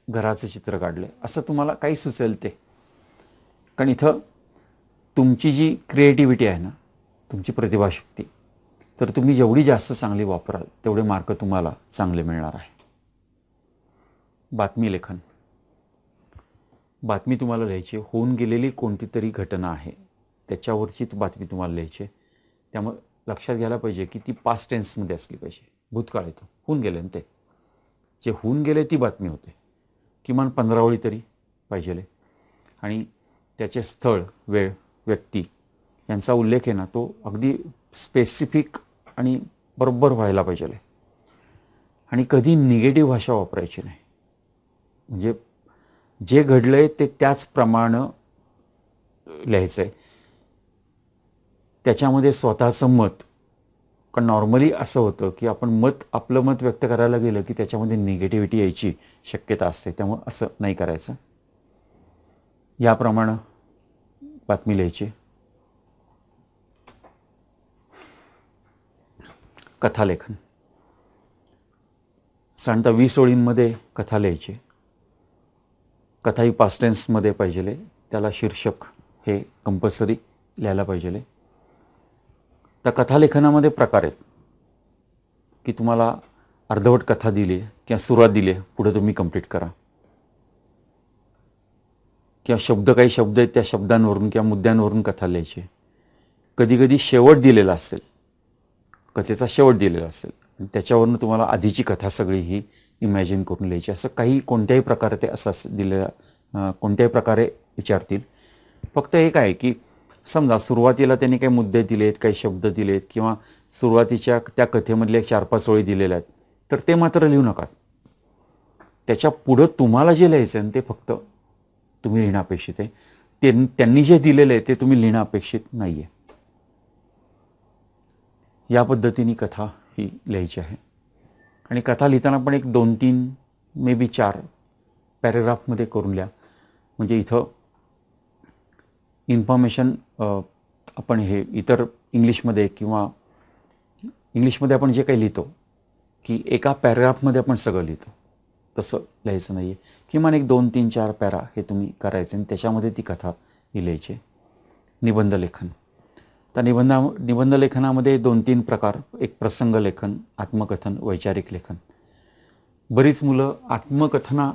घराचं चित्र काढलं, असं तुम्हाला काही सुचेल ते. कारण इथं तुमची जी क्रिएटिव्हिटी आहे ना, तुमची प्रतिभाशक्ती, तर तुम्ही जेवढी जास्त चांगली वापराल तेवढे मार्क तुम्हाला चांगले मिळणार आहे. बातमी लेखन. बातमी तुम्हाला लिहायची, होऊन गेलेली कोणती तरी घटना आहे त्याच्यावरची बातमी तुम्हाला लिहायची. त्यामुळे लक्षात घ्यायला पाहिजे की ती पास्ट टेन्समध्ये असली पाहिजे. भूतकाळ येतो, होऊन गेले ना, ते जे होऊन गेले ती बातमी होते. किमान 15 ओळी तरी पाहिजे. आणि त्याचे स्थळ, वेळ, व्यक्ती यांचा उल्लेख आहे ना तो अगदी स्पेसिफिक आणि बरोबर व्हायला पाहिजे. आणि कधी निगेटिव्ह भाषा वापरायची नाही. म्हणजे जे घडलंय ते त्याचप्रमाणे लिहायचं आहे. त्याच्यामध्ये स्वतःचं मत, कारण नॉर्मली असं होतं की आपण आपलं मत व्यक्त करायला गेलं की त्याच्यामध्ये निगेटिव्हिटी यायची शक्यता असते, त्यामुळे असं नाही करायचं. याप्रमाणे बातमी लिहायची. कथालेखन. साधारणतः 20 ओळींमध्ये कथा लिहायची. कथा ही पास्ट टेन्समध्ये पाहिजे. त्याला शीर्षक हे कंपल्सरी लिहायला पाहिजे. त्या कथालेखनामध्ये प्रकार आहेत की तुम्हाला अर्धवट कथा दिली किंवा सुरुवात दिली, पुढे तुम्ही कंप्लीट करा. किंवा काही शब्द आहेत त्या शब्दांवरून किंवा मुद्द्यांवरून कथा लिहायची. कधी कधी शेवट दिलेला असेल, कथेचा शेवट दिलेला असेल आणि त्याच्यावरून तुम्हाला आधीची कथा सगळी ही इमॅजिन करून लिहायची, असं काही कोणत्याही प्रकारे ते असं दिलेलं कोणत्याही प्रकारे विचारतील. फक्त एक आहे की समजा सुरुवातीला त्यांनी काही मुद्दे दिलेत, काही शब्द दिलेत किंवा सुरुवातीच्या त्या कथेमधले 4-5 ओळी दिलेल्या आहेत, तर ते मात्र लिहू नका. त्याच्या पुढं तुम्हाला जे लिहायचं आहे ते फक्त तुम्ही लिहिणं अपेक्षित आहे. त्यांनी जे दिलेलं आहे ते तुम्ही लिहिणं अपेक्षित नाही आहे. या पद्धतीने कथा ही लिहायची आहे. आणि कथा लिहिताना पण एक 2-3 मे बी 4 पॅरेग्राफमध्ये करून लिहा. म्हणजे इथं इन्फॉर्मेशन आपण हे इतर इंग्लिशमध्ये किंवा इंग्लिशमध्ये आपण जे काही लिहितो की एका पॅरेग्राफमध्ये आपण सगळं लिहितो, तसं लिहायचं नाही आहे. किमान एक 2-3-4 पॅरा हे तुम्ही करायचे आणि त्याच्यामध्ये ती कथा ही लिहायची. निबंध लेखन. तर निबंध लेखनामध्ये 2-3 प्रकार, एक प्रसंग लेखन, आत्मकथन, वैचारिक लेखन. बरीच मुलं आत्मकथना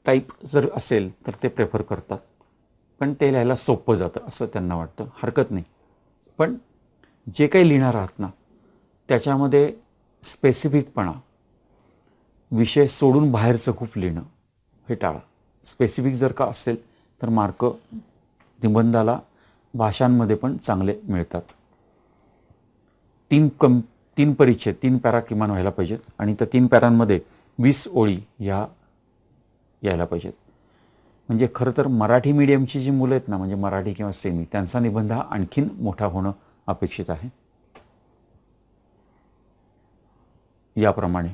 टाईप जर असेल तर ते प्रेफर करतात, पण ते लिहायला सोपं जातं असं त्यांना वाटतं. हरकत नाही, पण जे काही लिहिणार आहात ना त्याच्यामध्ये स्पेसिफिकपणा, विषय सोडून बाहेरचं खूप लिहिणं हे टाळा. स्पेसिफिक जर का असेल तर मार्क निबंधाला भाषांमध्ये पण चांगले मिळतात. 3 परिच्छेद, 3 पॅरा किमान व्हायला पाहिजेत आणि त्या 3 पॅरांमध्ये 20 ओळी ह्या यायला पाहिजेत. म्हणजे खरं तर मराठी मीडियमची जी मुलं आहेत ना, म्हणजे मराठी किंवा सेमी, त्यांचा निबंध हा आणखीन मोठा होणं अपेक्षित आहे. याप्रमाणे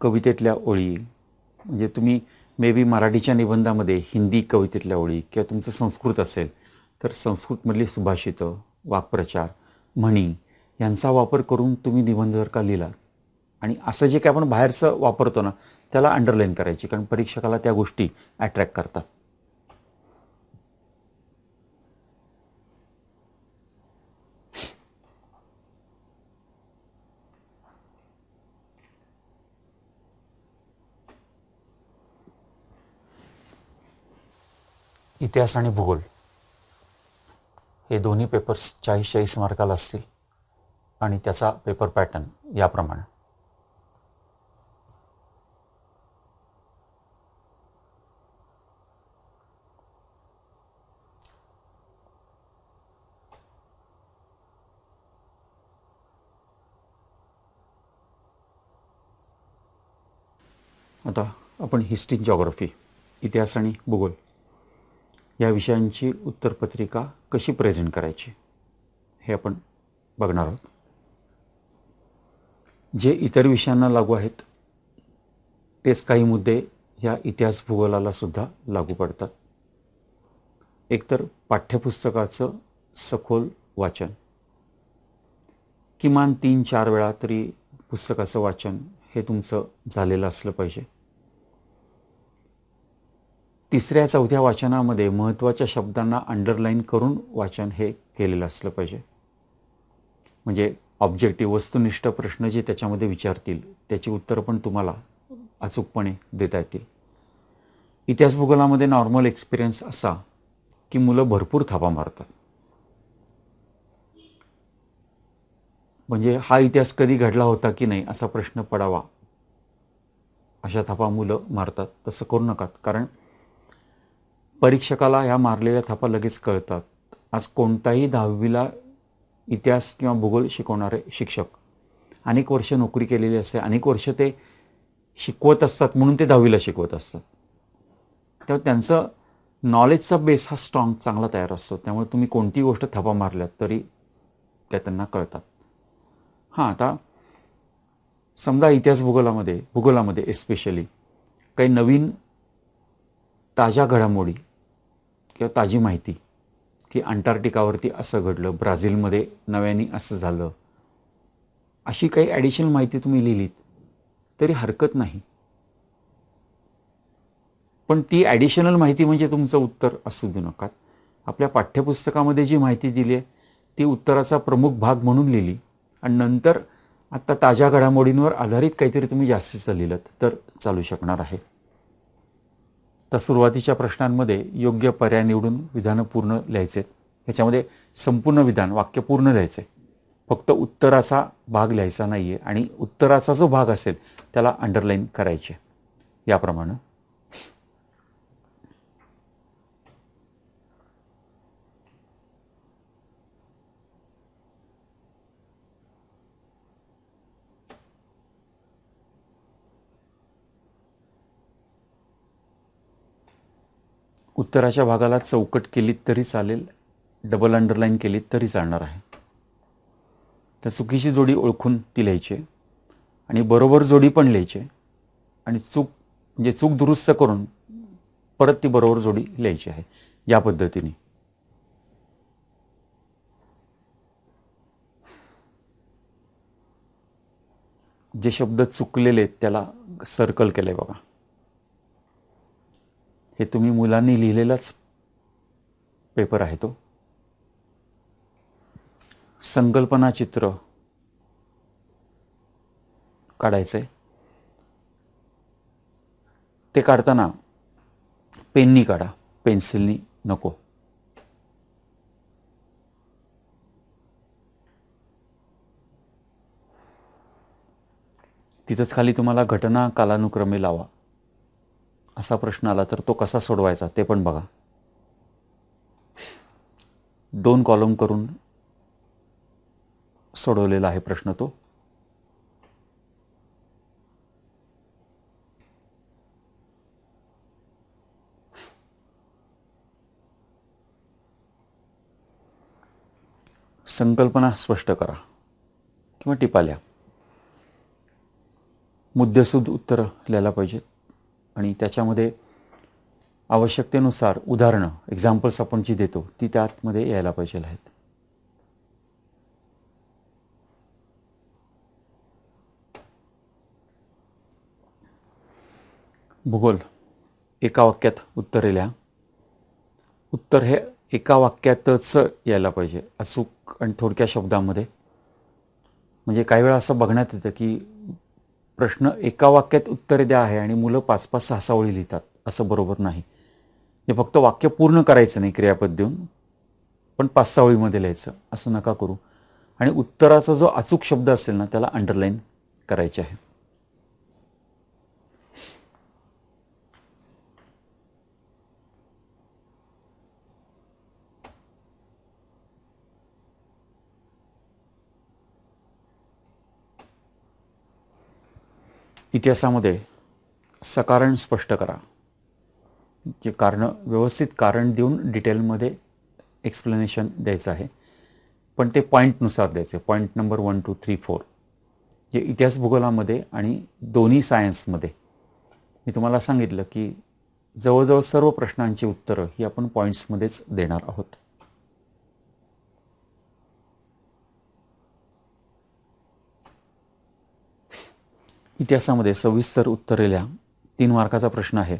कवितेतल्या ओळी, म्हणजे तुम्ही मे बी मराठीच्या निबंधामध्ये हिंदी कवितेतल्या ओळी किंवा तुमचं संस्कृत असेल तर संस्कृतमधली सुभाषितं, वाक्प्रचार, म्हणी यांचा वापर करून तुम्ही निबंध जर का लिहिला आणि असं जे काही आपण बाहेरचं वापरतो ना त्याला अंडरलाईन करायची, कारण परीक्षकाला त्या गोष्टी अट्रॅक्ट करतात. इतिहास आणि भूगोल हे दोन्ही पेपर्स 40-40 मार्काला असतील आणि त्याचा पेपर पॅटर्न याप्रमाणे. आता आपण हिस्ट्री, जॉग्रफी, इतिहास आणि भूगोल या विषयांची उत्तरपत्रिका कशी प्रेझेंट करायची हे आपण बघणार आहोत. जे इतर विषयांना लागू आहेत तेच काही मुद्दे ह्या इतिहास भूगोलाला सुद्धा लागू पडतात. एकतर पाठ्यपुस्तकाचं सखोल वाचन, किमान 3-4 वेळा तरी पुस्तकाचं वाचन हे तुमचं झालेलं असलं पाहिजे. 3ऱ्या-4थ्या वाचनामध्ये महत्त्वाच्या शब्दांना अंडरलाईन करून वाचन हे केलेलं असलं पाहिजे. म्हणजे ऑब्जेक्टिव्ह वस्तुनिष्ठ प्रश्न जे त्याच्यामध्ये विचारतील त्याची उत्तरं पण तुम्हाला अचूकपणे देता येतील. इतिहास भूगोलामध्ये नॉर्मल एक्सपिरियन्स असा की मुलं भरपूर थापा मारतात. म्हणजे हा इतिहास कधी घडला होता की नाही असा प्रश्न पडावा अशा थापा मुलं मारतात. तसं करू नका, कारण परीक्षकाला ह्या मारलेल्या थापा लगेच कळतात. आज कोणताही 10वीला इतिहास किंवा भूगोल शिकवणारे शिक्षक अनेक वर्ष नोकरी केलेली असते, अनेक वर्ष ते शिकवत असतात म्हणून ते 10वीला शिकवत असतात. तेव्हा त्यांचं नॉलेजचा बेस हा स्ट्रॉंग चांगला तयार असतो. त्यामुळे तुम्ही कोणतीही गोष्ट थापा मारल्यात तरी त्या त्यांना कळतात. हां, आता समजा इतिहास भूगोलामध्ये एस्पेशली काही नवीन ताज्या घडामोडी किंवा ताजी माहिती की अंटार्क्टिकावरती असं घडलं, ब्राझीलमध्ये नव्याने असं झालं, अशी काही ॲडिशनल माहिती तुम्ही लिहिलीत तरी हरकत नाही. पण ती ॲडिशनल माहिती म्हणजे तुमचं उत्तर असू देऊ नका. आपल्या पाठ्यपुस्तकामध्ये जी माहिती दिली आहे ती उत्तराचा प्रमुख भाग म्हणून लिहिली आणि नंतर आत्ता ताज्या घडामोडींवर आधारित काहीतरी तुम्ही जास्तीचं लिहिलं तर चालू शकणार आहे. तर सुरुवातीच्या प्रश्नांमध्ये योग्य पर्याय निवडून विधानं पूर्ण लिहायचे. ह्याच्यामध्ये संपूर्ण विधान वाक्य पूर्ण लिहायचे, फक्त उत्तराचा भाग लिहायचा नाही आहे. आणि उत्तराचा जो भाग असेल त्याला अंडरलाईन करायचे याप्रमाणे. उत्तराच्या भागाला चौकट केलीत तरी चालेल, डबल अंडरलाईन केलीत तरी चालणार आहे. तर चुकीची जोडी ओळखून ती लिहायची आणि बरोबर जोडी पण लिहायची आणि चूक दुरुस्त करून परत ती बरोबर जोडी लिहायची आहे. या पद्धतीने जे शब्द चुकलेले त्याला सर्कल केले बघा. हे तुम्ही मुलांनी लिहिलेलाच पेपर आहे तो. संकल्पना चित्र काढायचंय. ते काढताना पेननी काढा, पेन्सिलनी नको. तिथंच खाली तुम्हाला घटना कालानुक्रमे लावा असा प्रश्न आला तर तो कसा सोडवायचा ते पण बघा. 2 कॉलम करून सोडवलेला आहे प्रश्न तो. संकल्पना स्पष्ट करा किंवा टिपा लिहा. मुद्देसूद उत्तर लिहायला पाहिजेत आणि त्याच्यामध्ये आवश्यकतेनुसार उदाहरणं, एक्झाम्पल्स आपण जी देतो ती त्यामध्ये यायला पाहिजे आहेत. भूगोल एका वाक्यात उत्तरे लिहा. उत्तर हे एका वाक्यातच यायला पाहिजे, अचूक आणि थोडक्या शब्दामध्ये. म्हणजे काही वेळा असं बघण्यात येतं की प्रश्न एका वाक्यात उत्तरे द्या आहे आणि मुलं 5-5, 6-6 ओळी लिहितात. असं बरोबर नाही. हे फक्त वाक्य पूर्ण करायचं नाही क्रियापद देऊन, पण 5-6 ओळीमध्ये लिहायचं असं नका करू. आणि उत्तराचा जो अचूक शब्द असेल ना त्याला अंडरलाईन करायचे आहे. इतिहासामध्ये सकारण स्पष्ट करा. जे कारण व्यवस्थित कारण देऊन डिटेलमध्ये एक्सप्लेनेशन द्यायचं आहे, पण ते पॉईंटनुसार द्यायचे. पॉईंट नंबर 1, 2, 3, 4 जे इतिहास भूगोलामध्ये आणि दोन्ही सायन्समध्ये मी तुम्हाला सांगितलं की जवळजवळ सर्व प्रश्नांची उत्तरं ही आपण पॉईंट्समध्येच देणार आहोत. इतिहासामध्ये सविस्तर उत्तरे लिहा. 3 मार्काचा प्रश्न आहे.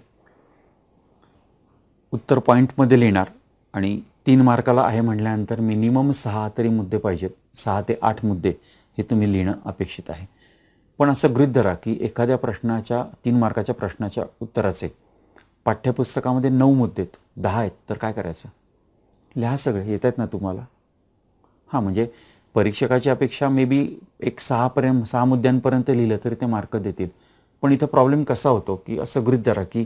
उत्तर पॉईंटमध्ये लिहिणार आणि 3 मार्काला आहे म्हटल्यानंतर मिनिमम 6 तरी मुद्दे पाहिजेत. 6 ते 8 मुद्दे हे तुम्ही लिहिणं अपेक्षित आहे. पण असं गृहीत धरा की एखाद्या प्रश्नाच्या 3 मार्काच्या प्रश्नाच्या उत्तराचे पाठ्यपुस्तकामध्ये 9 मुद्दे आहेत, 10 आहेत, तर काय करायचं? लिहा सगळे. येत आहेत ना तुम्हाला? हां, म्हणजे परीक्षकाची अपेक्षा मे बी एक 6 मुद्द्यांपर्यंत लिहिलं तरी ते मार्क देतील. पण इथं प्रॉब्लेम कसा होतो की असं गृहीत धरा की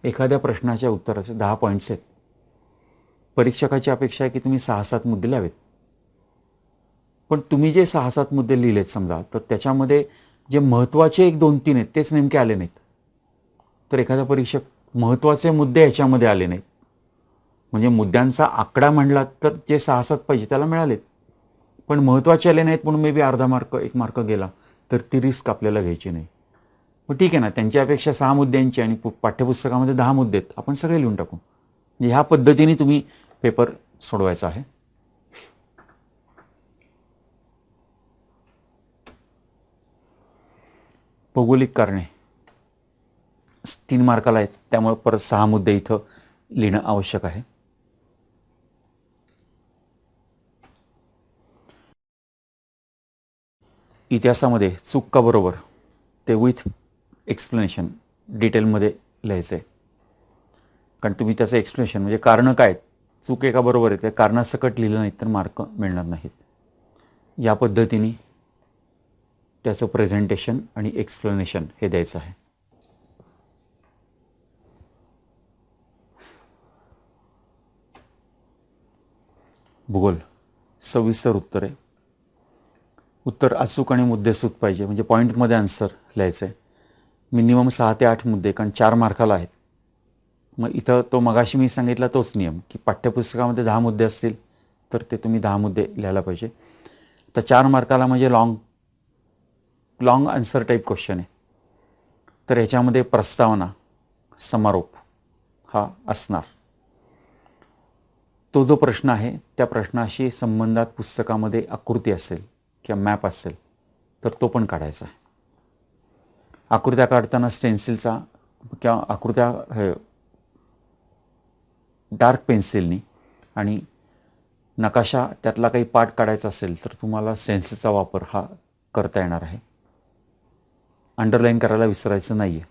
एखाद्या प्रश्नाच्या उत्तराचे 10 पॉईंट्स आहेत. परीक्षकाची अपेक्षा आहे की तुम्ही 6-7 मुद्दे लिहावेत. पण तुम्ही जे 6-7 मुद्दे लिहिलेत समजा, तर त्याच्यामध्ये जे महत्त्वाचे 1, 2, 3 आहेत तेच नेमके आले नाहीत. तर एखादा परीक्षक महत्त्वाचे मुद्दे ह्याच्यामध्ये आले नाहीत, म्हणजे मुद्द्यांचा आकडा म्हणला तर जे 6-7 पाहिजे त्याला मिळालेत, पण महत्त्वाचे आले नाहीत म्हणून मे बी अर्धा मार्क 1 मार्क गेला, तर ती रिस्क आपल्याला घ्यायची नाही. मग ठीक आहे ना, त्यांची अपेक्षा 6 मुद्द्यांची आणि पाठ्यपुस्तकामध्ये 10 मुद्दे आहेत, आपण सगळे लिहून टाकू. म्हणजे ह्या पद्धतीने तुम्ही पेपर सोडवायचा आहे. भौगोलिक कारणे 3 मार्काला आहेत, त्यामुळे परत 6 मुद्दे इथं लिहिणं आवश्यक आहे. इतिहासामध्ये चूक का बरोबर ते विथ एक्सप्लेनेशन डिटेलमध्ये लिहायचं आहे. कारण तुम्ही त्याचं एक्सप्लेनेशन म्हणजे कारण काय, चूक आहे का बरोबर आहे, त्या कारणासकट लिहिलं नाही तर मार्क मिळणार नाहीत. या पद्धतीने त्याचं प्रेझेंटेशन आणि एक्सप्लेनेशन हे द्यायचं आहे. भूगोल सविस्तर उत्तर आहे. उत्तर अचूक आणि मुद्देसूद पाहिजे, म्हणजे पॉईंटमध्ये आन्सर लिहायचं आहे. मिनिमम 6 ते 8 मुद्दे, कारण 4 मार्काला आहेत. मग इथं तो मगाशी मी सांगितला तोच नियम की पाठ्यपुस्तकामध्ये 10 मुद्दे असतील तर ते तुम्ही 10 मुद्दे लिहायला पाहिजे. तर 4 मार्काला म्हणजे लॉंग आन्सर टाईप क्वेश्चन आहे. तर ह्याच्यामध्ये प्रस्तावना, समारोप हा असणार. तो जो प्रश्न आहे त्या प्रश्नाशी संबंधात पुस्तकामध्ये आकृती असेल किंवा मॅप असेल तर तो पण काढायचा आहे. आकृत्या काढताना स्टेन्सिलचा किंवा आकृत्या डार्क पेन्सिलनी आणि नकाशा त्यातला काही पार्ट काढायचा असेल तर तुम्हाला स्टेन्सिलचा वापर हा करता येणार आहे. अंडरलाईन करायला विसरायचं नाही आहे.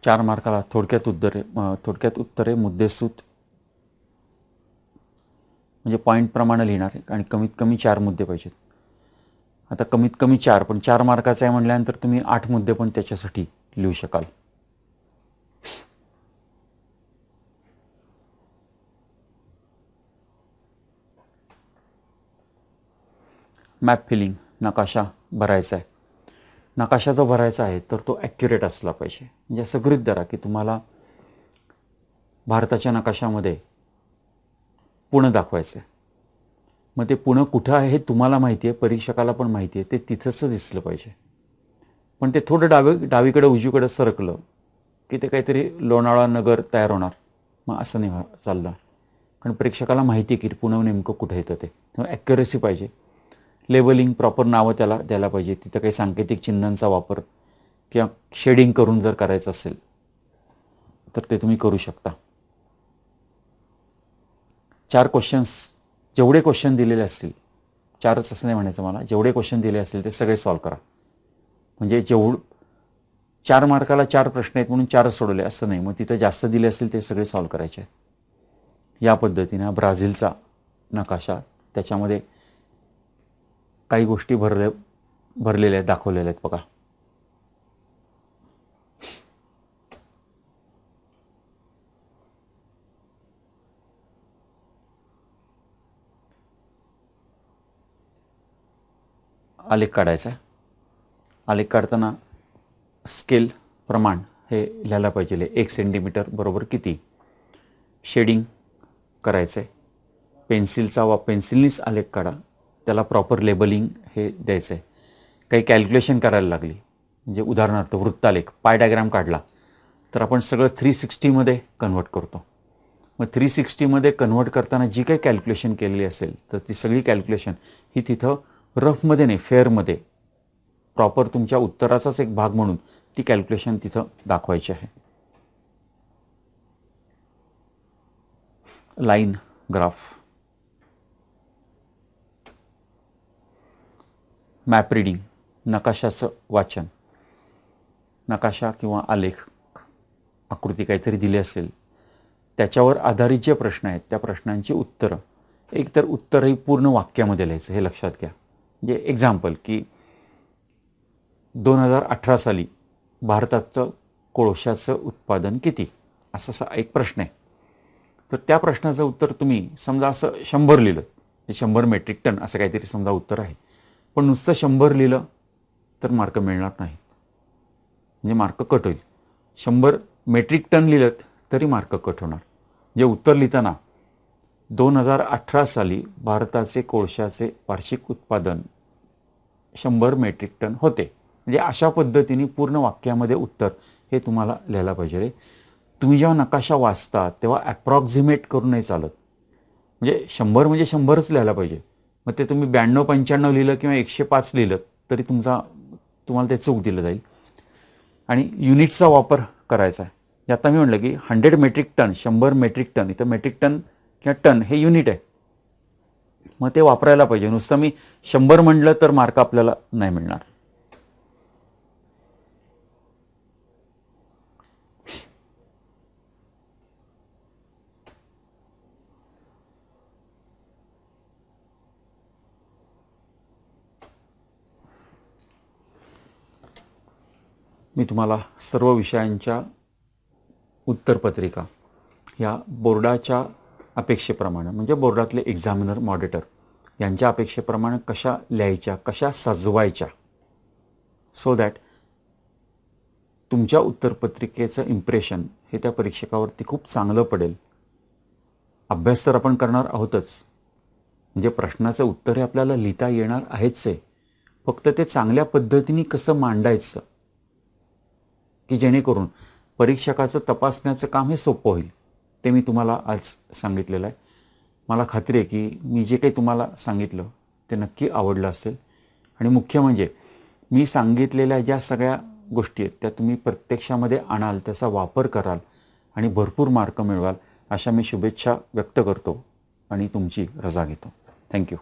चार मार्काला थोडक्यात उत्तरे मुद्देसूद म्हणजे पॉईंटप्रमाणे लिहिणार आहे आणि कमीत कमी 4 मुद्दे पाहिजेत. आता कमीत कमी 4, पण 4 मार्काचा आहे म्हटल्यानंतर तुम्ही 8 मुद्दे पण त्याच्यासाठी लिहू शकाल. मॅप फिलिंग, नकाशा भरायचा आहे. नकाशा जो भरायचा आहे तर तो ॲक्युरेट असला पाहिजे. म्हणजे असं गृहीत धरा की तुम्हाला भारताच्या नकाशामध्ये पुणे दाखवायचं आहे. मग ते पुणे कुठं आहे हे तुम्हाला माहिती आहे, परीक्षकाला पण माहिती आहे, ते तिथंच दिसलं पाहिजे. पण ते थोडं डावीकडे उजवीकडे सरकलं की ते काहीतरी लोणावळा नगर तयार होणार. मग असं नाही चालणार, कारण परीक्षकाला माहिती आहे की पुणे नेमकं कुठं येतं ते. ॲक्युरेसी पाहिजे. लेबलिंग, प्रॉपर नावं त्याला द्यायला पाहिजे. तिथं काही सांकेतिक चिन्हांचा वापर किंवा शेडिंग करून जर करायचं असेल तर ते तुम्ही करू शकता. 4 क्वेश्चन्स, जेवढे क्वेश्चन दिलेले असतील, 4च असं नाही म्हणायचं मला, जेवढे क्वेश्चन दिले असतील ते सगळे सॉल्व करा. म्हणजे 4 मार्काला 4 प्रश्न आहेत म्हणून 4 सोडवले असं नाही. मग तिथं जास्त दिले असतील ते सगळे सॉल्व करायचे आहेत. या पद्धतीनं ब्राझीलचा नकाशा, त्याच्यामध्ये काही गोष्टी भरलेल्या आहेत, दाखवलेल्या आहेत बघा. आलेख काढायचा. आलेख काढताना स्केल, प्रमाण हे लिहायला पाहिजे. 1 सेंटीमीटर बरोबर किती. शेडिंग करायचं आहे. पेन्सिलनीच आलेख काढा, त्याला प्रॉपर लेबलिंग हे द्यायचं आहे. काही कॅल्क्युलेशन करायला लागली, म्हणजे उदाहरणार्थ वृत्तालेख, पाय डायग्राम काढला तर आपण सगळं 360मध्ये कन्व्हर्ट करतो. मग 360मध्ये कन्व्हर्ट करताना जी काही कॅल्क्युलेशन केलेली असेल तर ती सगळी कॅल्क्युलेशन ही तिथं रफमध्ये नाही, फेअरमध्ये प्रॉपर तुमच्या उत्तराचाच एक भाग म्हणून ती कॅल्क्युलेशन तिथं दाखवायची आहे. लाईन, ग्राफ, मॅप रिडिंग, नकाशाचं वाचन. नकाशा किंवा आलेख, आकृती काहीतरी दिली असेल त्याच्यावर आधारित जे प्रश्न आहेत त्या प्रश्नांची उत्तरं, एकतर उत्तरही पूर्ण वाक्यामध्ये लिहायचं, हे लक्षात घ्या. म्हणजे एक्झाम्पल की 2018 साली भारताचं कोळशाचं उत्पादन किती, असा एक प्रश्न आहे. तर त्या प्रश्नाचं उत्तर तुम्ही समजा असं 100 लिहिलं, 100 मेट्रिक टन असं काहीतरी समजा उत्तर आहे, पण नुसतं 100 लिहिलं तर मार्क मिळणार नाही, म्हणजे मार्क कट होईल. 100 मेट्रिक टन लिहिलं तरी मार्क कट होणार. म्हणजे उत्तर लिहिताना 2018 साली भारताचे कोळशाचे वार्षिक उत्पादन 100 मेट्रिक टन होते. म्हणजे अशा पद्धतीने पूर्ण वाक्यामध्ये उत्तर हे तुम्हाला लिहायला पाहिजे. तुम्ही जेव्हा नकाशा वाचता तेव्हा ॲप्रॉक्झिमेट करून नाही चालत. म्हणजे 100 म्हणजे 100च लिहायला पाहिजे. मग ते तुम्ही 92-95 लिहिलं किंवा 105 लिहिलं तरी तुम्हाला ते चूक दिलं जाईल. आणि युनिटचा वापर करायचा आहे. आता मी म्हटलं की 100 मेट्रिक टन, 100 मेट्रिक टन, इथं मेट्रिक टन किंवा टन हे युनिट आहे. मग ते वापरायला पाहिजे. नुसतं मी 100 म्हणलं तर मार्क आपल्याला नाही मिळणार. मी तुम्हाला सर्व विषयांच्या उत्तरपत्रिका या बोर्डाच्या अपेक्षेप्रमाणे, म्हणजे बोर्डातले एक्झामिनर, मॉनिटर यांच्या अपेक्षेप्रमाणे कशा लिहायच्या, कशा सजवायच्या, सो दॅट तुमच्या उत्तरपत्रिकेचं इम्प्रेशन हे त्या परीक्षकावरती खूप चांगलं पडेल. अभ्यास तर आपण करणार आहोतच, म्हणजे प्रश्नाचं उत्तर हे आपल्याला लिहिता येणार आहेच आहे. फक्त ते चांगल्या पद्धतीने कसं मांडायचं की जेणेकरून परीक्षकाचं तपासण्याचं काम हे सोपं होईल, ते मी तुम्हाला आज सांगितलेलं आहे. मला खात्री आहे की मी जे काही तुम्हाला सांगितलं ते नक्की आवडलं असेल. आणि मुख्य म्हणजे मी सांगितलेल्या ज्या सगळ्या गोष्टी आहेत त्या तुम्ही प्रत्यक्षामध्ये आणाल, त्याचा वापर कराल आणि भरपूर मार्क मिळवाल, अशा मी शुभेच्छा व्यक्त करतो आणि तुमची रजा घेतो. थँक्यू.